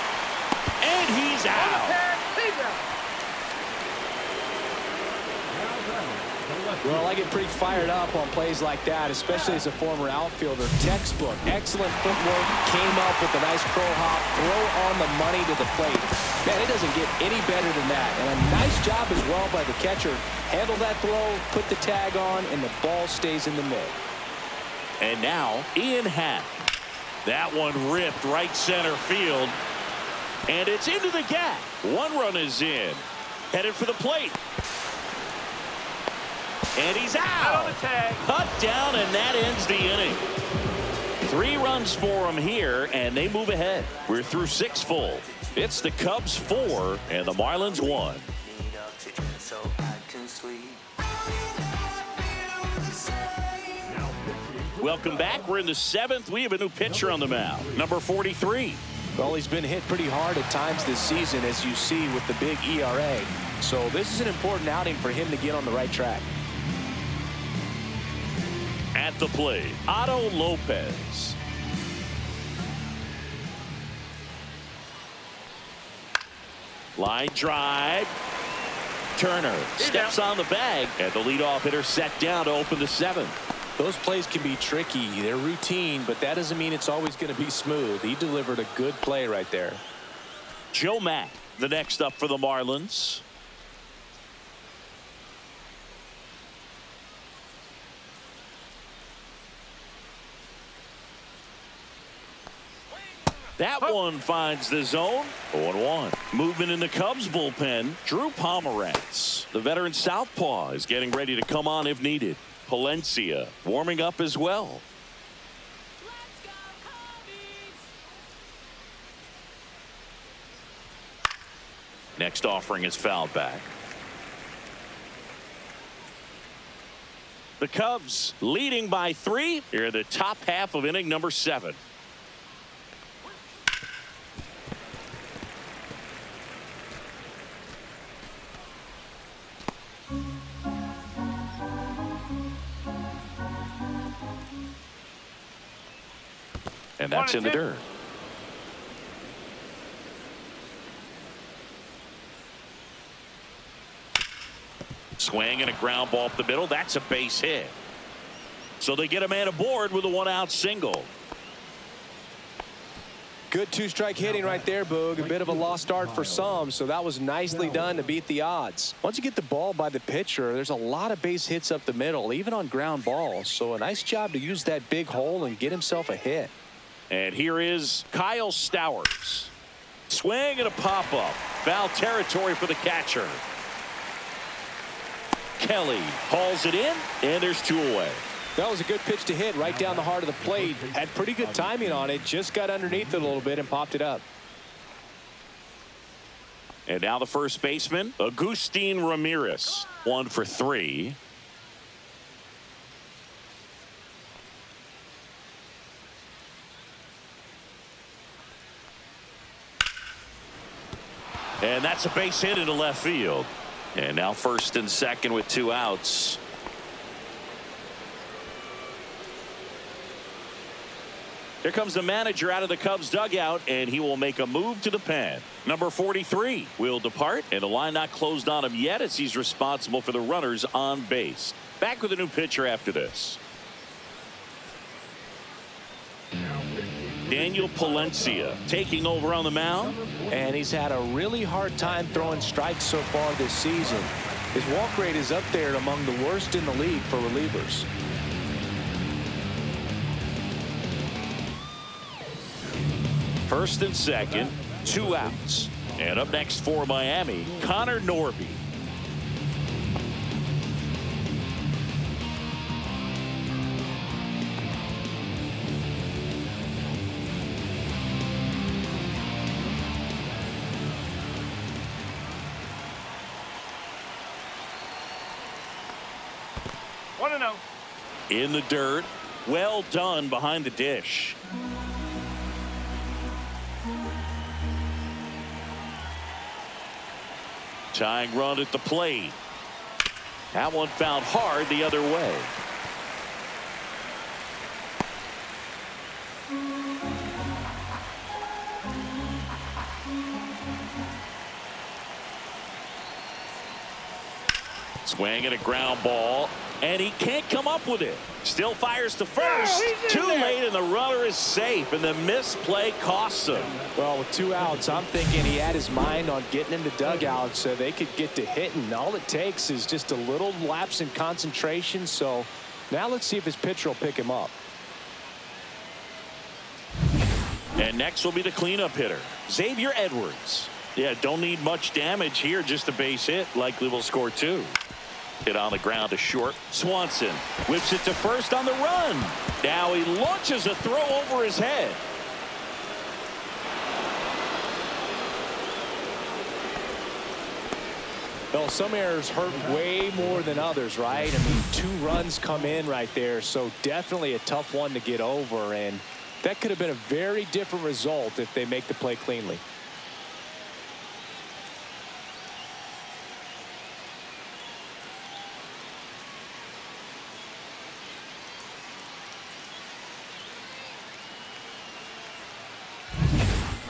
and he's out. Well, I get pretty fired up on plays like that, especially as a former outfielder. Textbook, excellent footwork, came up with a nice crow hop, throw on the money to the plate. Man, it doesn't get any better than that. And a nice job as well by the catcher. Handle that throw, put the tag on, and the ball stays in the middle. And now Ian Happ. That one ripped right center field, and it's into the gap. 1 run is in. Headed for the plate. And he's out. Cut down, and that ends the inning. 3 runs for him here, and they move ahead. We're through 6 full. It's the Cubs 4 and the Marlins 1. Welcome back. We're in the 7th. We have a new pitcher on the mound, number 43. Well, he's been hit pretty hard at times this season, as you see with the big ERA. So this is an important outing for him to get on the right track. At the plate, Otto Lopez. Line drive. Turner steps on the bag, and the leadoff hitter set down to open the 7th. Those plays can be tricky. They're routine, but that doesn't mean it's always going to be smooth. He delivered a good play right there. Joe Mack, the next up for the Marlins. That one finds the zone. 0-1. Movement in the Cubs bullpen. Drew Pomeranz, the veteran southpaw, is getting ready to come on if needed. Palencia warming up as well. Next offering is fouled back. The Cubs leading by 3 here in the top half of inning number 7. And that's in the dirt. Swing and a ground ball up the middle. That's a base hit. So they get a man aboard with a 1-out single. Good 2-strike hitting right there, Boog. A bit of a lost start for some, so that was nicely done to beat the odds. Once you get the ball by the pitcher, there's a lot of base hits up the middle, even on ground balls. So a nice job to use that big hole and get himself a hit. And here is Kyle Stowers. Swing and a pop-up. Foul territory for the catcher. Kelly hauls it in, and there's 2 away. That was a good pitch to hit right down the heart of the plate. Had pretty good timing on it. Just got underneath it a little bit and popped it up. And now the first baseman, Agustin Ramirez. 1 for 3. And that's a base hit into left field. And now first and second with 2 outs. Here comes the manager out of the Cubs dugout, and he will make a move to the pen. Number 43 will depart, and the line not closed on him yet as he's responsible for the runners on base. Back with a new pitcher after this. Daniel Palencia taking over on the mound. And he's had a really hard time throwing strikes so far this season. His walk rate is up there among the worst in the league for relievers. First and second, 2 outs. And up next for Miami, Connor Norby. In the dirt. Well done behind the dish. Tying run at the plate. That one found hard the other way. Swing and a ground ball, and he can't come up with it. Still fires to first. Too late, and the runner is safe, and the misplay costs him. Well, with 2 outs, I'm thinking he had his mind on getting in the dugout so they could get to hitting. All it takes is just a little lapse in concentration. So now let's see if his pitcher will pick him up. And next will be the cleanup hitter, Xavier Edwards. Yeah, don't need much damage here, just a base hit. Likely will score 2. Hit on the ground to short. Swanson whips it to first on the run. Now he launches a throw over his head. Well, some errors hurt way more than others, right? I mean, 2 runs come in right there, so definitely a tough one to get over, and that could have been a very different result if they make the play cleanly.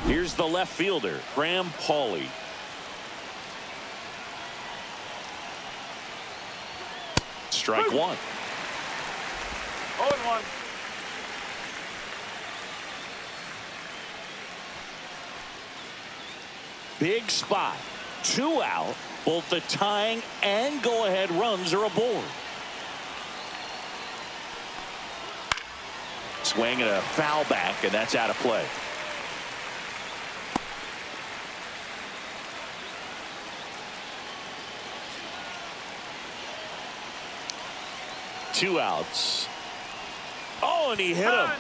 Here's the left fielder, Graham Pauley. Strike 1. 0-1. Big spot. 2 out. Both the tying and go-ahead runs are aboard. Swing and a foul back, and that's out of play. Two outs. Oh, and he hit him.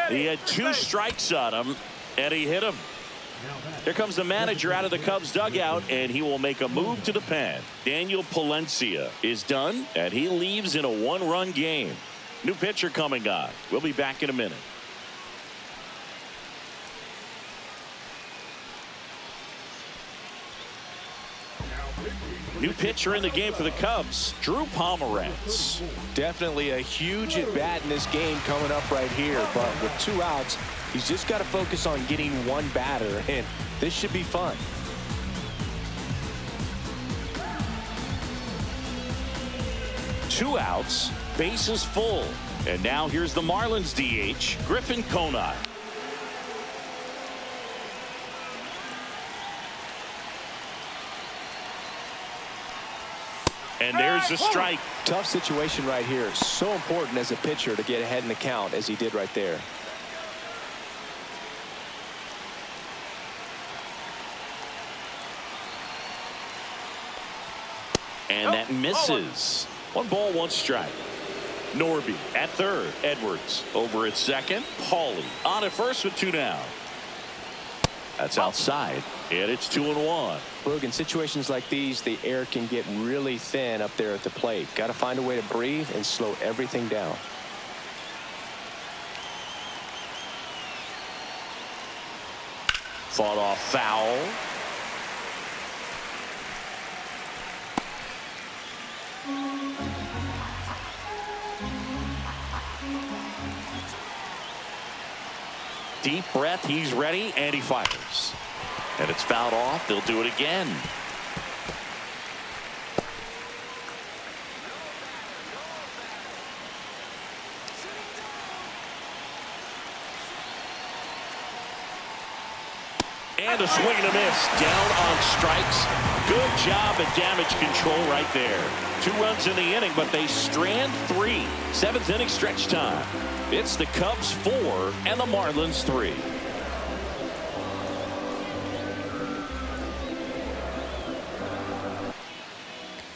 He had 2 strikes on him, and he hit him. Here comes the manager out of the Cubs dugout, and he will make a move to the pen. Daniel Palencia is done, and he leaves in a 1-run game. New pitcher coming on. We'll be back in a minute. New pitcher in the game for the Cubs, Drew Pomeranz. Definitely a huge at bat in this game coming up right here, but with 2 outs, he's just got to focus on getting 1 batter, and this should be fun. Two outs, bases full, and now here's the Marlins DH, Griffin Conine. And there's a strike. Tough situation right here. So important as a pitcher to get ahead in the count as he did right there. And that misses. 1 ball, 1 strike. Norby at third. Edwards over at second. Pauley on at first with 2 down. That's outside, and it's 2-1. Look, in situations like these, the air can get really thin up there at the plate. Got to find a way to breathe and slow everything down. Fought off foul. deep breath. He's ready, and he fires. And it's fouled off. They'll do it again. And a swing and a miss. Down on strikes. Good job at damage control right there. 2 runs in the inning, but they strand 3. 7th inning stretch time. It's the Cubs 4 and the Marlins 3.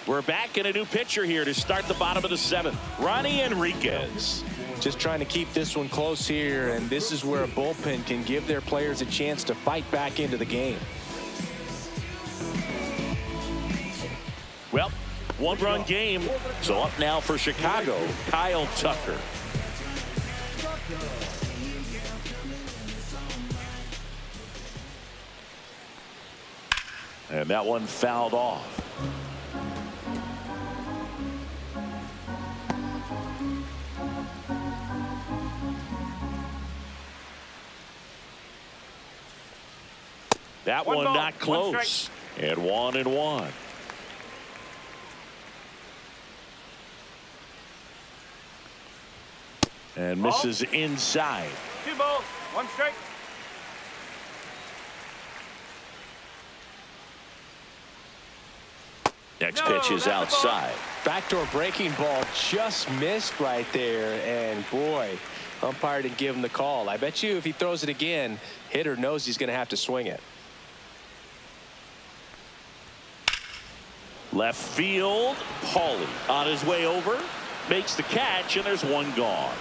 We're back in a new pitcher here to start the bottom of the 7th. Ronnie Enriquez. Just trying to keep this one close here, and this is where a bullpen can give their players a chance to fight back into the game. Well, 1-run game. So up now for Chicago, Kyle Tucker. And that one fouled off. That one not close. And 1-1. And misses inside. 2 balls, 1 strike. Next pitch is outside. Backdoor breaking ball just missed right there, and boy, umpire didn't give him the call. I bet you if he throws it again, hitter knows he's going to have to swing it. Left field, Pauly on his way over, makes the catch, and there's 1 gone.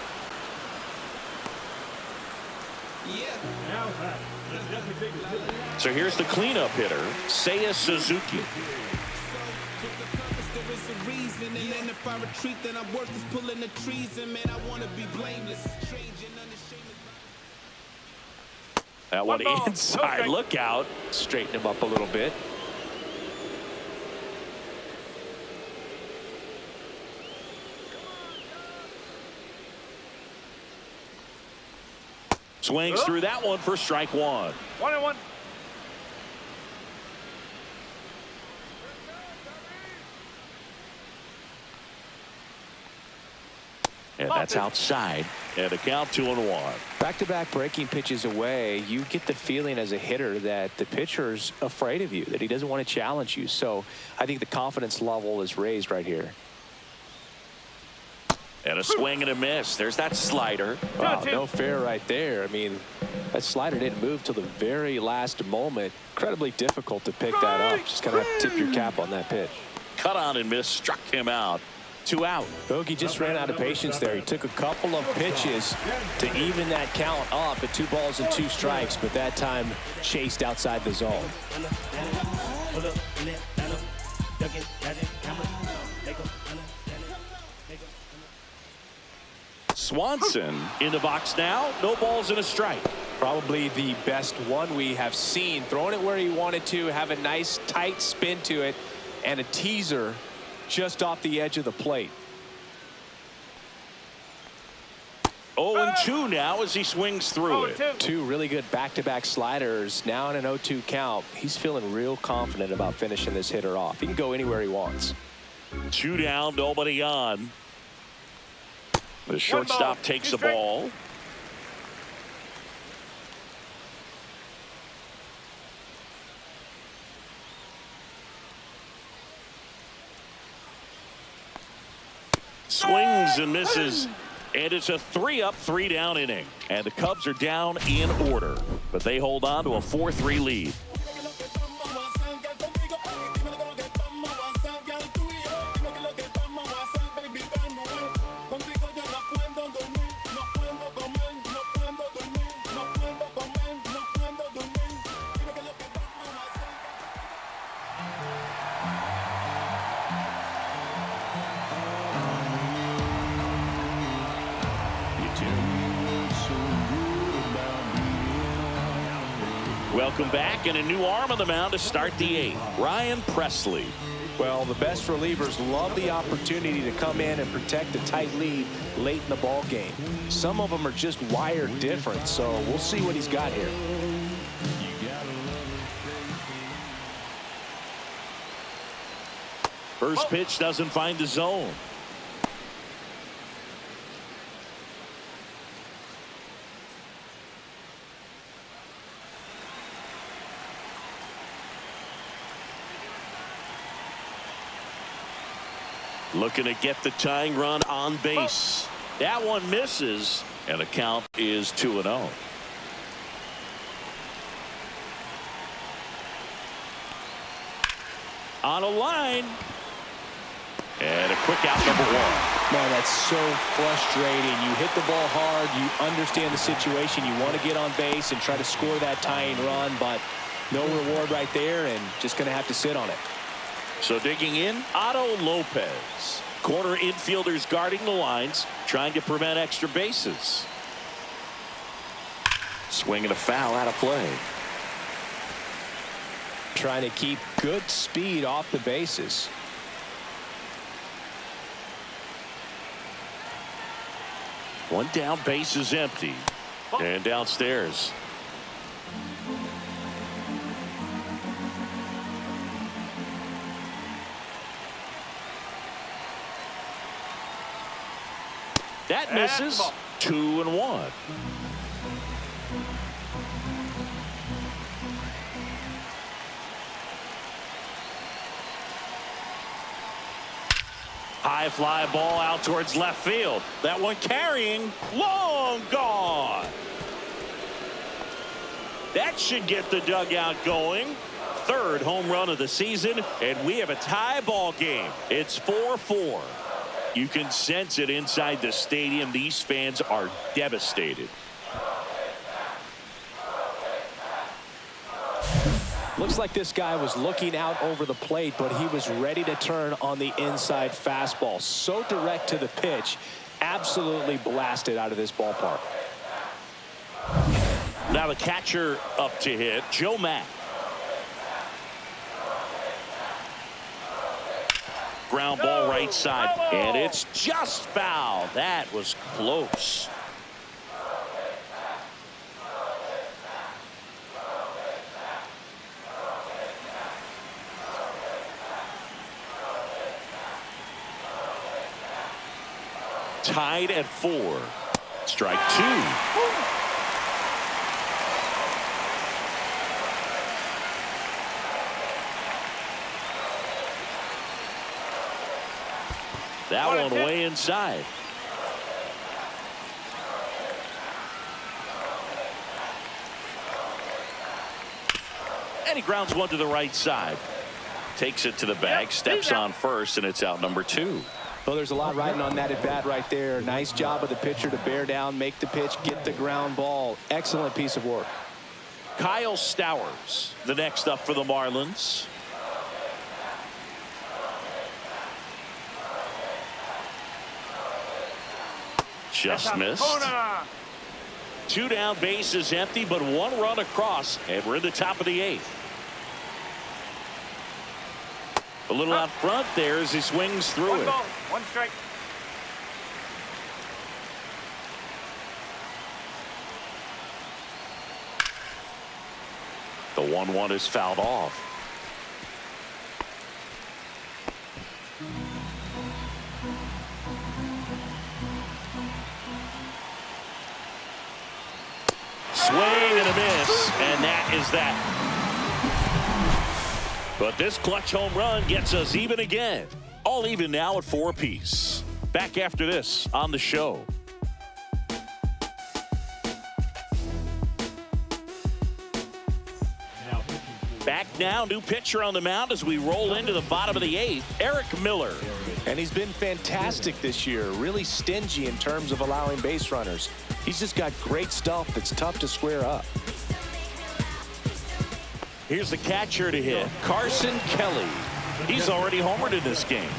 So here's the cleanup hitter, Seiya Suzuki. That one inside, look out. Straighten him up a little bit. Swings through that one for strike 1. 1-1. And that's outside. And a count 2-1. Back-to-back breaking pitches away, you get the feeling as a hitter that the pitcher's afraid of you, that he doesn't want to challenge you. So I think the confidence level is raised right here. And a swing and a miss. There's that slider. Wow, no fair right there. I mean, that slider didn't move till the very last moment. Incredibly difficult to pick that up. Just kind of have to tip your cap on that pitch. Cut on and miss, struck him out. 2 out. Bogey just ran out of patience there. He took a couple of pitches to even that count up at 2 balls and 2 strikes, but that time chased outside the zone. Swanson in the box now. No balls and a strike. Probably the best one we have seen. Throwing it where he wanted to, have a nice tight spin to it, and a teaser just off the edge of the plate. 0-2 now as he swings through it. 2 really good back-to-back sliders. Now in an 0-2 count. He's feeling real confident about finishing this hitter off. He can go anywhere he wants. 2 down, nobody on. The shortstop takes the ball. Swings and misses. And it's a 3-up, 3-down inning. And the Cubs are down in order. But they hold on to a 4-3 lead. Welcome back, and a new arm on the mound to start the 8th. Ryan Presley. Well, the best relievers love the opportunity to come in and protect a tight lead late in the ball game. Some of them are just wired different, so we'll see what he's got here. First pitch doesn't find the zone. Looking to get the tying run on base. That one misses, and the count is 2-0. On a line. And a quick out, number one. Man, that's so frustrating. You hit the ball hard. You understand the situation. You want to get on base and try to score that tying run, but no reward right there, and just going to have to sit on it. So digging in, Otto Lopez. Corner infielders guarding the lines, trying to prevent extra bases. Swinging a foul out of play. Trying to keep good speed off the bases. One down, base is empty. And downstairs. That misses. 2-1. High fly ball out towards left field. That one carrying. Long gone. That should get the dugout going. Third home run of the season, and we have a tie ball game. It's 4-4. You can sense it inside the stadium. These fans are devastated. Looks like this guy was looking out over the plate, but he was ready to turn on the inside fastball. So direct to the pitch. Absolutely blasted out of this ballpark. Now the catcher up to hit, Joe Mack. Ground ball right side, and it's just foul. That was close. Tied at 4. Strike 2. That one way inside. And he grounds one to the right side. Takes it to the bag, steps on first, and it's out number 2. Well, there's a lot riding on that at bat right there. Nice job of the pitcher to bear down, make the pitch, get the ground ball. Excellent piece of work. Kyle Stowers, the next up for the Marlins. Just missed. 2 down, base is empty, but 1 run across, and we're in the top of the 8th. A little out front there as he swings through it. 1 ball, 1 strike. The 1-1 is fouled off. Swing and a miss, and that is that. But this clutch home run gets us even again. All even now at 4 apiece. Back after this on the show. Back now, new pitcher on the mound as we roll into the bottom of the 8th, Eric Miller. And he's been fantastic this year, really stingy in terms of allowing base runners. He's just got great stuff that's tough to square up. Here's the catcher to hit, Carson Kelly. He's already homered in this game.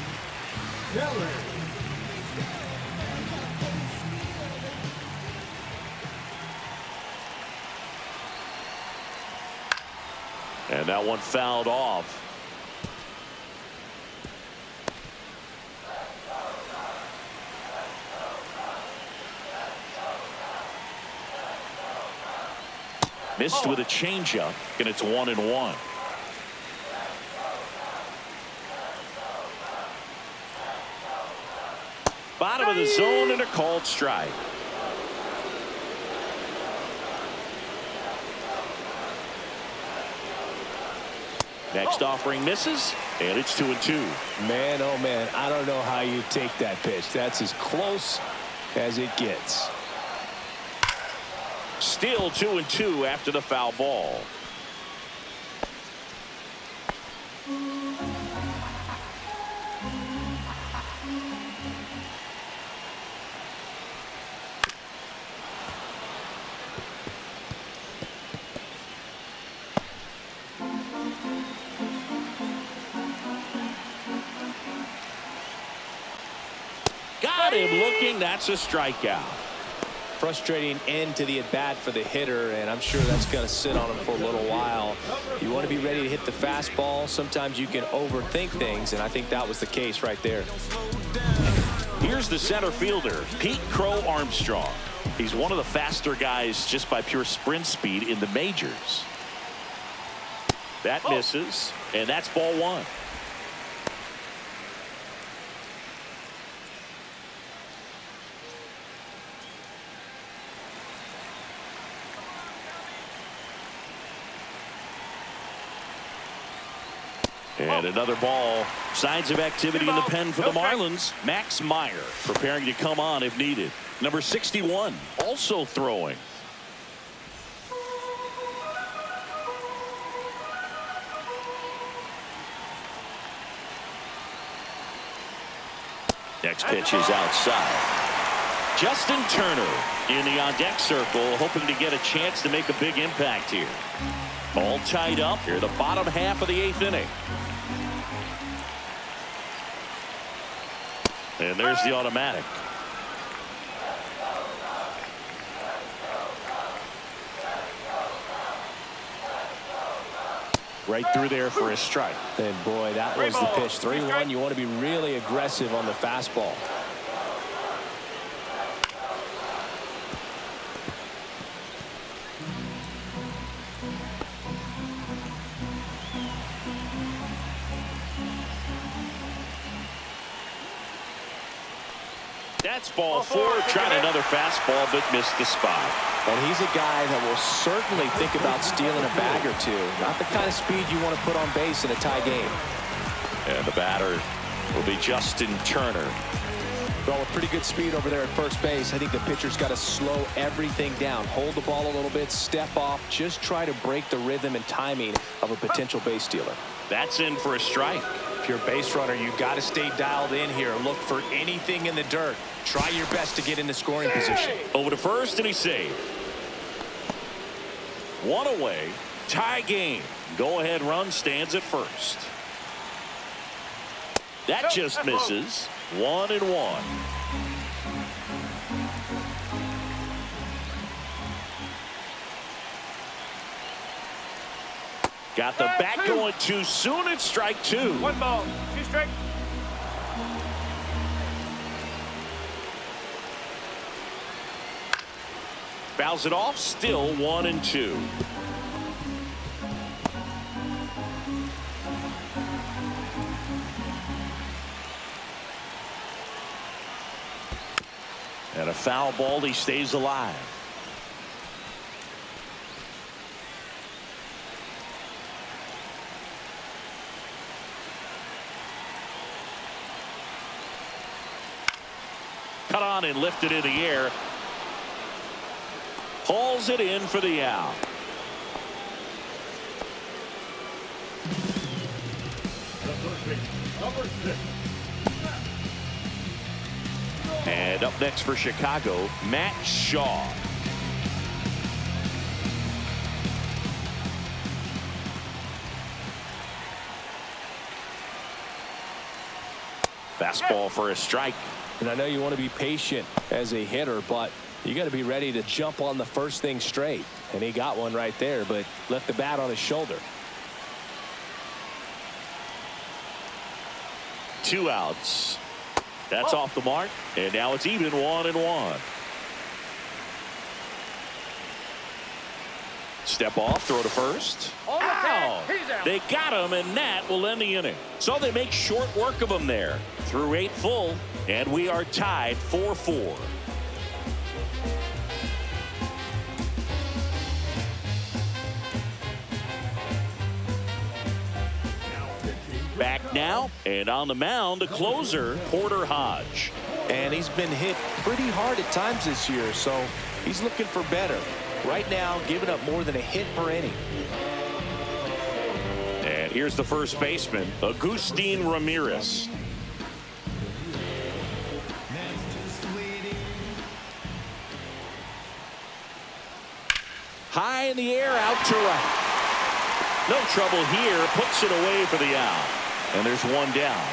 And that one fouled off. Missed with a changeup, and it's 1-1. Bottom of the zone and a called strike. Next offering misses, and it's 2-2. Man, oh man, I don't know how you take that pitch. That's as close as it gets. Still 2-2 after the foul ball. Got him looking. That's a strikeout. Frustrating end to the at-bat for the hitter, and I'm sure that's going to sit on him for a little while. You want to be ready to hit the fastball. Sometimes you can overthink things, and I think that was the case right there. Here's the center fielder, Pete Crow Armstrong. He's one of the faster guys just by pure sprint speed in the majors. That misses, and that's ball one. And another ball. Signs of activity in the pen for the Marlins. Max Meyer preparing to come on if needed. Number 61 also throwing. Next pitch is outside. Justin Turner in the on-deck circle, hoping to get a chance to make a big impact here. All tied up here, the bottom half of the 8th inning. And there's the automatic. Right through there for a strike. And boy, that was the pitch. 3-1. You want to be really aggressive on the fastball. That's ball four. Trying another fastball, but missed the spot. And he's a guy that will certainly think about stealing a bag or two. Not the kind of speed you want to put on base in a tie game. And the batter will be Justin Turner. Well, with pretty good speed over there at first base, I think the pitcher's got to slow everything down. Hold the ball a little bit, step off, just try to break the rhythm and timing of a potential base stealer. That's in for a strike. If you're a base runner, you've got to stay dialed in here. Look for anything in the dirt. Try your best to get into scoring position. Over to first, and he saved. One away. Tie game. Go-ahead run stands at first. That just misses. 1-1. Got the bat going too soon. It's strike two. 1 ball, 2 strikes. Fouls it off. Still 1-2. And a foul ball. He stays alive. Cut on and lifted in the air. Hauls it in for the out. Number 6. And up next for Chicago, Matt Shaw. Fastball for a strike. And I know you want to be patient as a hitter, but you got to be ready to jump on the first thing straight. And he got one right there, but left the bat on his shoulder. 2 outs. That's off the mark, and now it's even 1-1. Step off, throw to first. Out. They got him, and that will end the inning. So they make short work of him there. Through 8 full, and we are tied 4-4. Back now, and on the mound, the closer, Porter Hodge. And he's been hit pretty hard at times this year, so he's looking for better. Right now, giving up more than a hit per inning. And here's the first baseman, Agustin Ramirez. High in the air, out to right. No trouble here, puts it away for the out. And there's one down.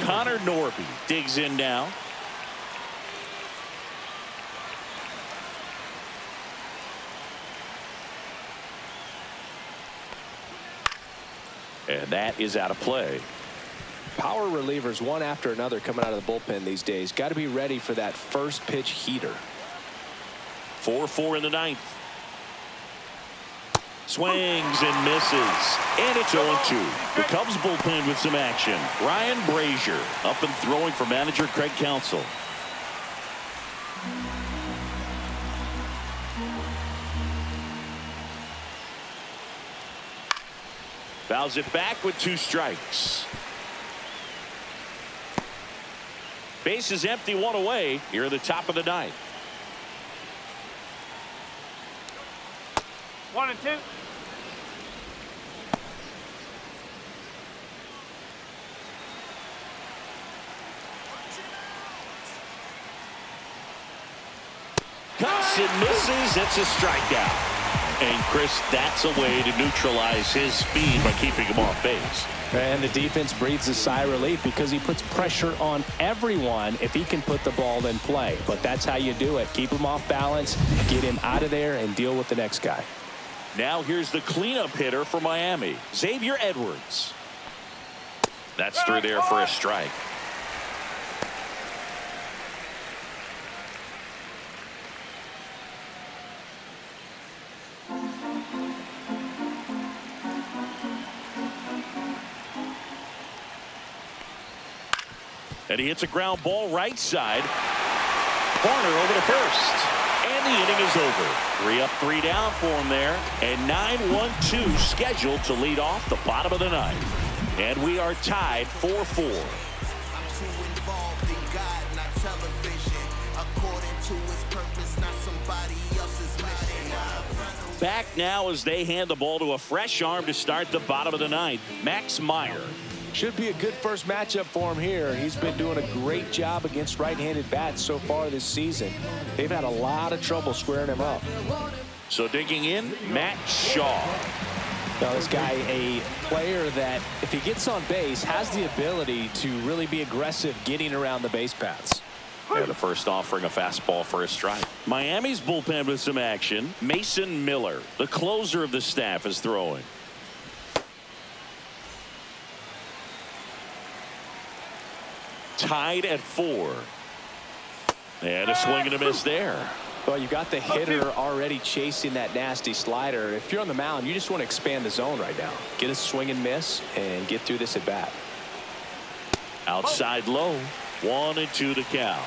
Connor Norby digs in now. And that is out of play. Power relievers one after another coming out of the bullpen these days. Got to be ready for that first pitch heater. 4-4 in the ninth. Swings and misses. And it's 0-2. The Cubs bullpen with some action. Ryan Brazier up and throwing for manager Craig Counsell. Fouls it back with 2 strikes. Base is empty, 1 away here at the top of the ninth. 1-2. Cuts and misses. It's a strikeout. And Chris, that's a way to neutralize his speed by keeping him off base. And the defense breathes a sigh of relief because he puts pressure on everyone if he can put the ball in play. But that's how you do it. Keep him off balance, get him out of there, and deal with the next guy. Now here's the cleanup hitter for Miami, Xavier Edwards. That's through there for a strike. And he hits a ground ball right side. Corner over to first. And the inning is over. 3 up, 3 down for him there. And 9-1-2 scheduled to lead off the bottom of the ninth. And we are tied 4-4. Back now as they hand the ball to a fresh arm to start the bottom of the ninth. Max Meyer. Should be a good first matchup for him here. He's been doing a great job against right-handed bats so far this season. They've had a lot of trouble squaring him up. So digging in, Matt Shaw. Now this guy, a player that if he gets on base has the ability to really be aggressive getting around the base paths. And the first offering a fastball for a strike. Miami's bullpen with some action. Mason Miller, the closer of the staff, is throwing. Tied at 4. And a swing and a miss there. Well, you got the hitter already chasing that nasty slider. If you're on the mound, you just want to expand the zone right now. Get a swing and miss and get through this at bat. Outside low. 1-2 to count.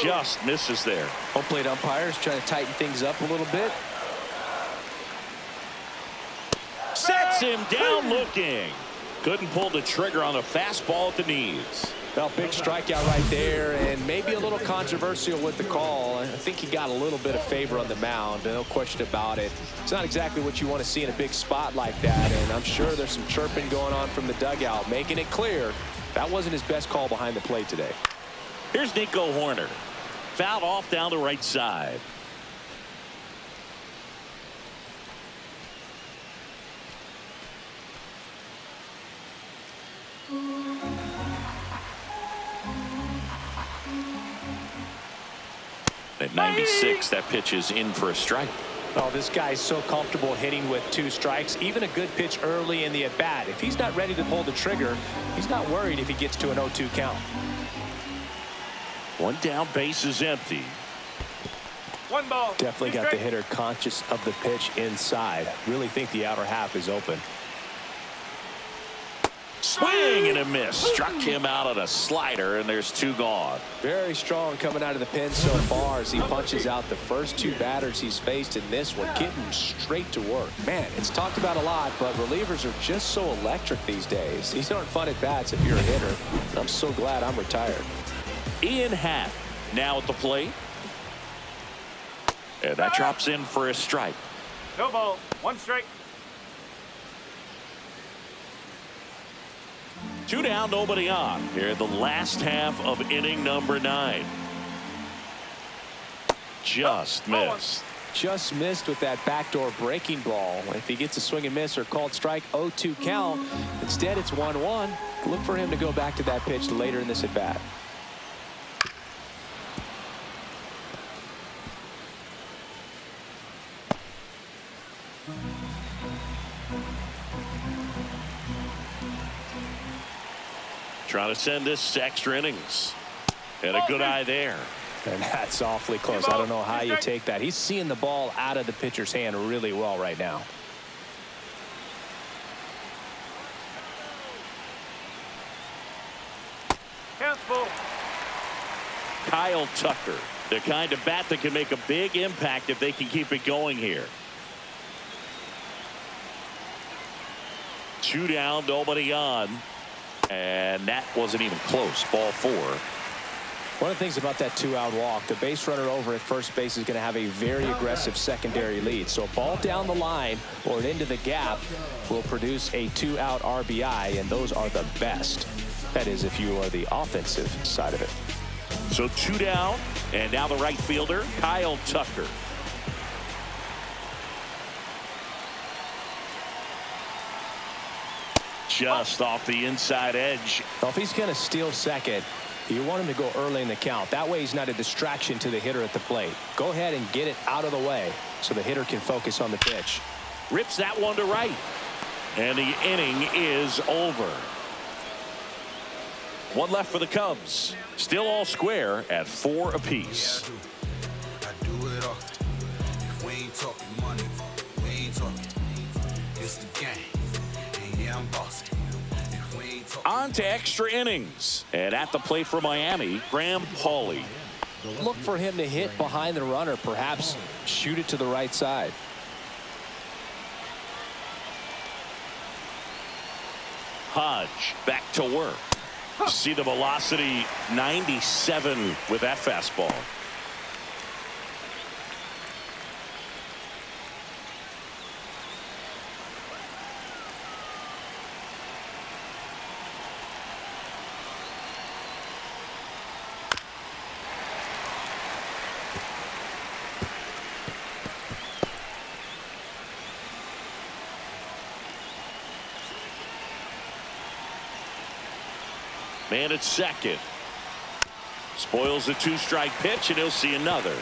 Just misses there. Home plate umpires trying to tighten things up a little bit. Sets him down looking. Couldn't pull the trigger on the fastball at the knees. Well, big strikeout right there, and maybe a little controversial with the call. I think he got a little bit of favor on the mound, no question about it. It's not exactly what you want to see in a big spot like that, and I'm sure there's some chirping going on from the dugout, making it clear that wasn't his best call behind the plate today. Here's Nico Horner. Fouled off down the right side. At 96, that pitch is in for a strike. Oh, this guy's so comfortable hitting with 2 strikes. Even a good pitch early in the at-bat. If he's not ready to pull the trigger, he's not worried if he gets to an 0-2 count. 1 down, base is empty. 1 ball. Definitely got the hitter conscious of the pitch inside. Really think the outer half is open. Swing and a miss. Struck him out on a slider, and there's 2 gone. Very strong coming out of the pen so far as he punches out the first 2 batters he's faced in this one, getting straight to work. Man, it's talked about a lot, but relievers are just so electric these days. These aren't fun at bats if you're a hitter. I'm so glad I'm retired. Ian Happ now at the plate. And that drops in for a strike. No ball. 1 strike. 2 down, nobody on. Here in the last half of inning number 9. Just missed. Just missed with that backdoor breaking ball. If he gets a swing and miss or called strike, 0-2 count. Instead, it's 1-1. Look for him to go back to that pitch later in this at bat. Trying to send this to extra innings. And a good eye there. And that's awfully close. I don't know how you take that. He's seeing the ball out of the pitcher's hand really well right now. Countful. Kyle Tucker, the kind of bat that can make a big impact if they can keep it going here. 2 down, nobody on. And that wasn't even close. Ball 4. One of the things about that 2-out walk, the base runner over at first base is going to have a very aggressive secondary lead. So a ball down the line or into the gap will produce a 2-out RBI, and those are the best. That is, if you are the offensive side of it. So 2 down, and now the right fielder, Kyle Tucker. Just off the inside edge. Well, if he's going to steal second, you want him to go early in the count. That way he's not a distraction to the hitter at the plate. Go ahead and get it out of the way so the hitter can focus on the pitch. Rips that one to right. And the inning is over. 1 left for the Cubs. Still all square at 4 apiece. I do it often. If we ain't talking money, we ain't talking. It's the game. And yeah, I'm bossing. If we ain't talking. On to extra innings. And at the plate for Miami, Graham Pauley. Look for him to hit behind the runner, perhaps shoot it to the right side. Hodge back to work. See the velocity 97 with that fastball. Man at second. Spoils the 2-strike pitch, and he'll see another.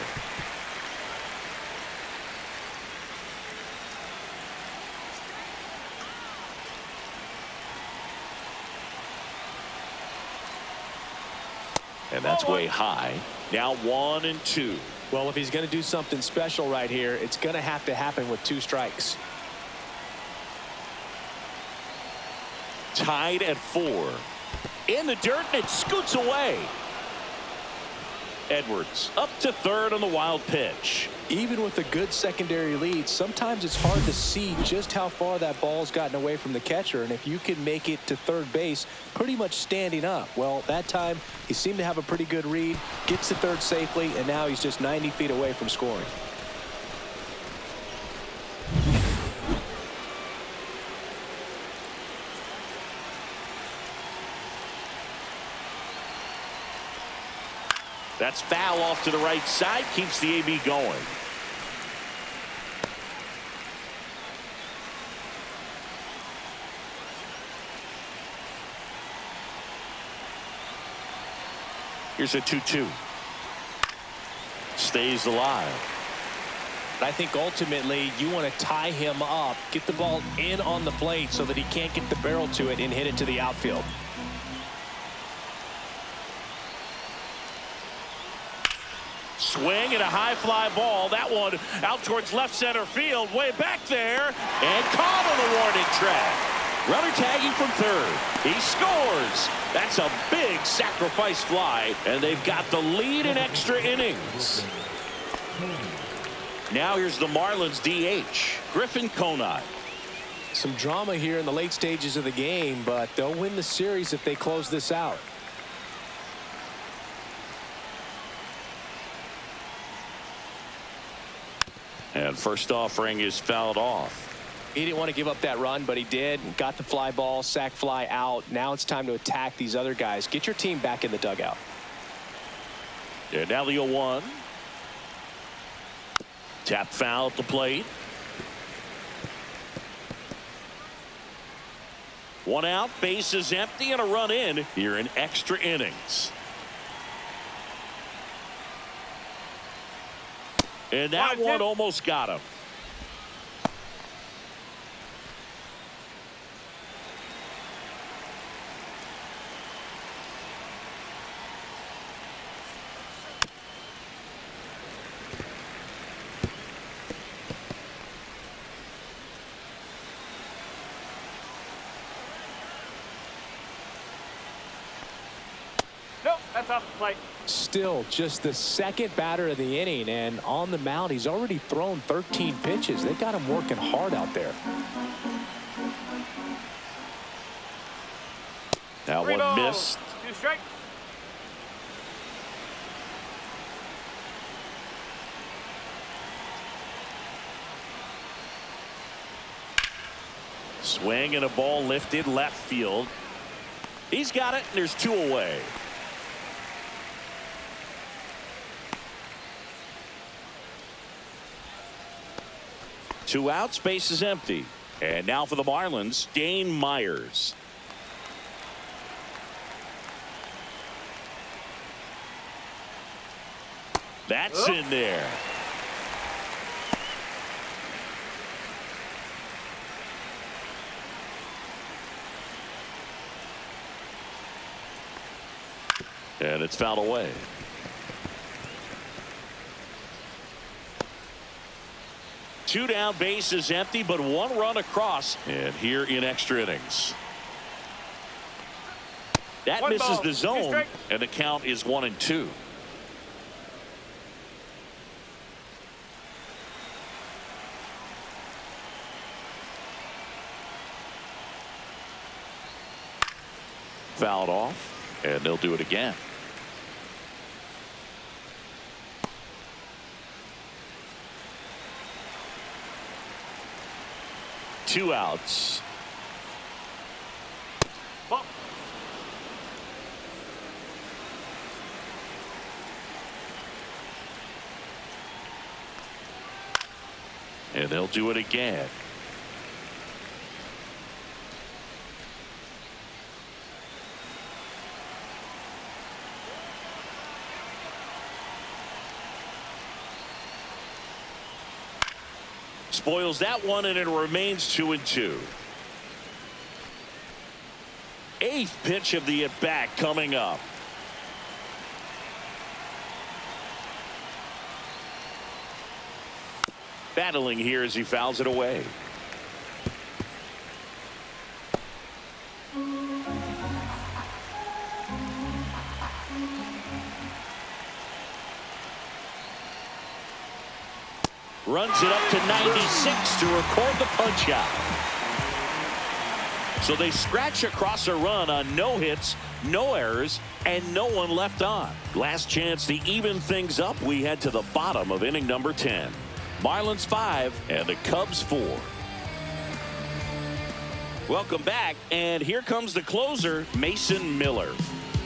And that's way high. Now 1-2. Well, if he's going to do something special right here, it's going to have to happen with 2 strikes. Tied at 4. In the dirt, and it scoots away. Edwards up to third on the wild pitch. Even with a good secondary lead, sometimes it's hard to see just how far that ball's gotten away from the catcher. And if you can make it to third base pretty much standing up, well, that time he seemed to have a pretty good read, gets to third safely, and now he's just 90 feet away from scoring. That's foul off to the right side, keeps the AB going. Here's a 2-2. Stays alive. I think ultimately you want to tie him up, get the ball in on the plate so that he can't get the barrel to it and hit it to the outfield. Swing and a high fly ball. That one out towards left center field, way back there, and caught on the warning track. Runner tagging from third. He scores. That's a big sacrifice fly, and they've got the lead in extra innings. Now here's the Marlins DH, Griffin Conine. Some drama here in the late stages of the game, but they'll win the series if they close this out. And first offering is fouled off. He didn't want to give up that run, but he did. Got the fly ball, sac fly out. Now it's time to attack these other guys. Get your team back in the dugout. And now the 0-1. Tap foul at the plate. One out, base is empty, and a run in here in extra innings. And that one almost got him. Nope, that's off the plate. Still just the second batter of the inning, and on the mound he's already thrown 13 pitches. They got him working hard out there. That one missed. 2 strikes. Swing and a ball lifted left field. He's got it, and there's 2 away. Two outs, base is empty. And now for the Marlins, Dane Myers. That's in there. And it's fouled away. Two down, base is empty, but 1 run across. And here in extra innings. That One misses ball, the 2 zone, strikes. and the count is 1-2. Fouled off, and they'll do it again. Two outs. Ball. And they'll do it again. Spoils that one, and it remains 2-2. 8th pitch of the at-bat coming up. Battling here as he fouls it away. Runs it up to 96 to record the punch out. So they scratch across a run on no hits, no errors, and no one left on. Last chance to even things up. We head to the bottom of inning number 10. Marlins 5 and the Cubs 4. Welcome back, and here comes the closer, Mason Miller.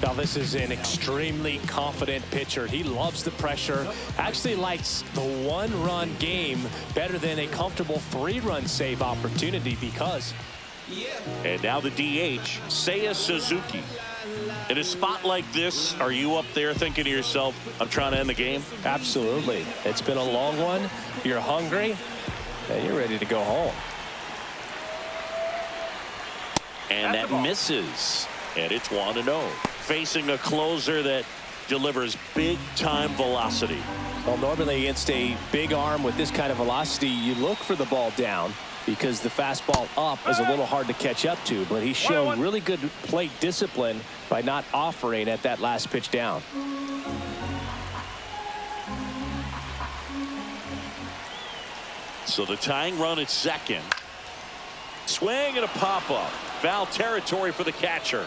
Now this is an extremely confident pitcher. He loves the pressure. Actually likes the 1-run game better than a comfortable 3-run save opportunity because. And now the DH, Seiya Suzuki. In a spot like this, are you up there thinking to yourself, I'm trying to end the game? Absolutely. It's been a long one. You're hungry, and you're ready to go home. And that misses. And it's 1-0. Facing a closer that delivers big-time velocity. Well, normally against a big arm with this kind of velocity, you look for the ball down because the fastball up is a little hard to catch up to. But he's shown really good plate discipline by not offering at that last pitch down. So the tying run at second. Swing and a pop-up. Foul territory for the catcher.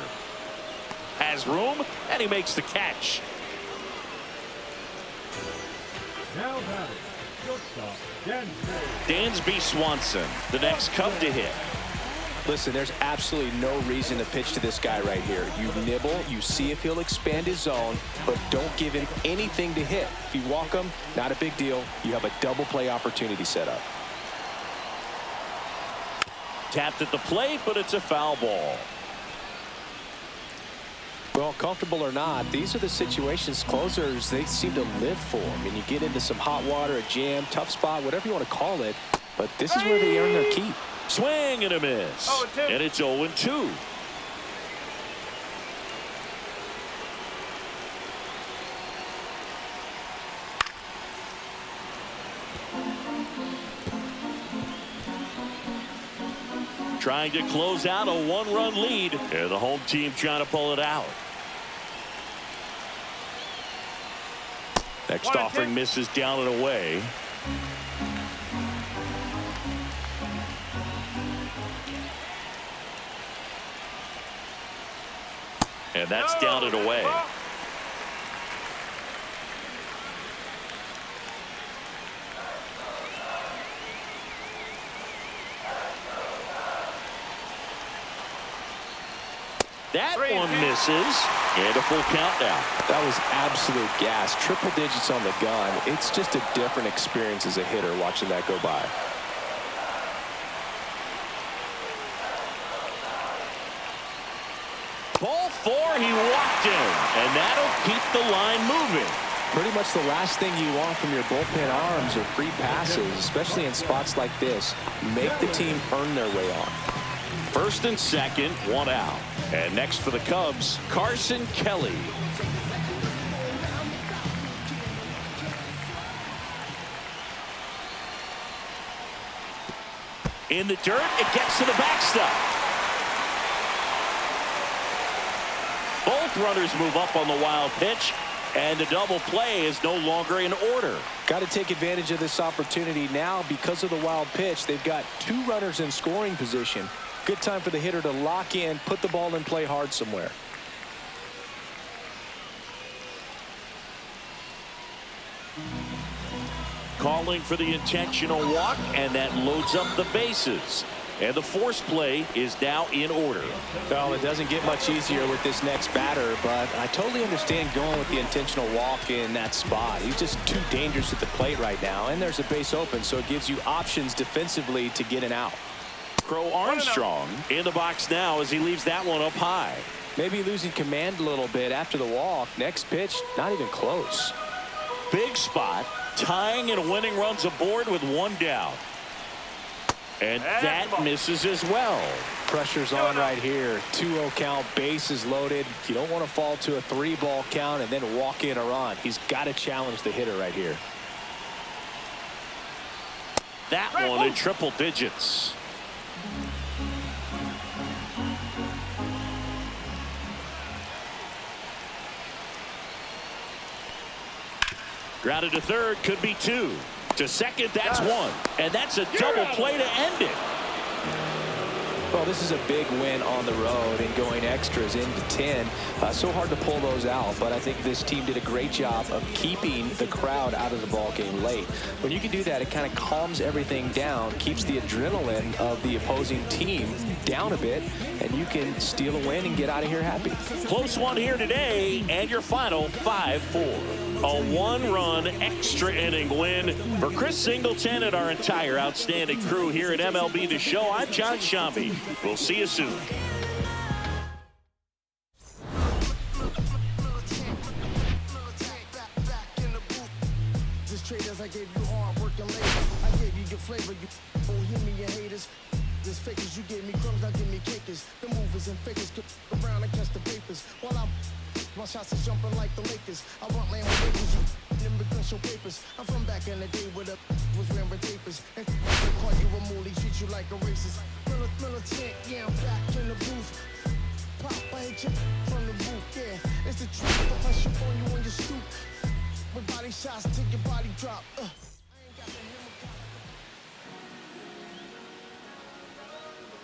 Has room, and he makes the catch. Now batting, shortstop, Dansby Swanson, the next Cub to hit. Listen, there's absolutely no reason to pitch to this guy right here. You nibble, you see if he'll expand his zone, but don't give him anything to hit. If you walk him, not a big deal. You have a double play opportunity set up. Tapped at the plate, but it's a foul ball. Well, comfortable or not, these are the situations closers they seem to live for. I mean, you get into some hot water, a jam, tough spot, whatever you want to call it, but this is where they earn their keep. Swing and a miss. 0-2. And it's 0-2. Trying to close out a one-run lead, and the home team trying to pull it out. Next offering misses down and away. And that's down and away. That one misses, and a full count now. That was absolute gas. Triple digits on the gun. It's just a different experience as a hitter watching that go by. Ball 4, he walked in, and that'll keep the line moving. Pretty much the last thing you want from your bullpen arms are free passes, especially in spots like this. Make the team earn their way on. First and second, one out. And next for the Cubs, Carson Kelly. In the dirt, it gets to the backstop. Both runners move up on the wild pitch, and the double play is no longer in order. Got to take advantage of this opportunity now because of the wild pitch. They've got two runners in scoring position. Good time for the hitter to lock in, put the ball in play hard somewhere. Calling for the intentional walk, and that loads up the bases. And the force play is now in order. Well, it doesn't get much easier with this next batter, but I totally understand going with the intentional walk in that spot. He's just too dangerous at the plate right now, and there's a base open, so it gives you options defensively to get an out. Crow Armstrong in the box now as he leaves that one up high. Maybe losing command a little bit after the walk. Next pitch, not even close. Big spot, tying and winning runs aboard with one down. And that misses as well. Pressure's on right here. 2-0 count, bases loaded. You don't want to fall to a 3-ball count and then walk in a run. He's got to challenge the hitter right here. That one in triple digits. Grounded to third, could be 2. To second, that's 1. And that's a double play to end it. Well, this is a big win on the road and going extras into 10. So hard to pull those out, but I think this team did a great job of keeping the crowd out of the ball game late. When you can do that, it kind of calms everything down, keeps the adrenaline of the opposing team down a bit, and you can steal a win and get out of here happy. Close one here today, and your final 5-4. A one-run extra inning win for Chris Singleton and our entire outstanding crew here at MLB The Show. I'm John Shambi. We'll see you soon. This fakers, you gave me crumbs, now give me cakers. The movers and fakers get around and catch the papers. While my shots is jumping like the Lakers. I want land with labels, you immigrant show papers. I'm from back in the day where the was wearing papers. And they call you a moolie, treat you like a racist. Militant, yeah, I'm back in the booth. Pop, I hit you from the booth, yeah. It's the truth, the pressure on you when you stoop. With body shots, take your body drop.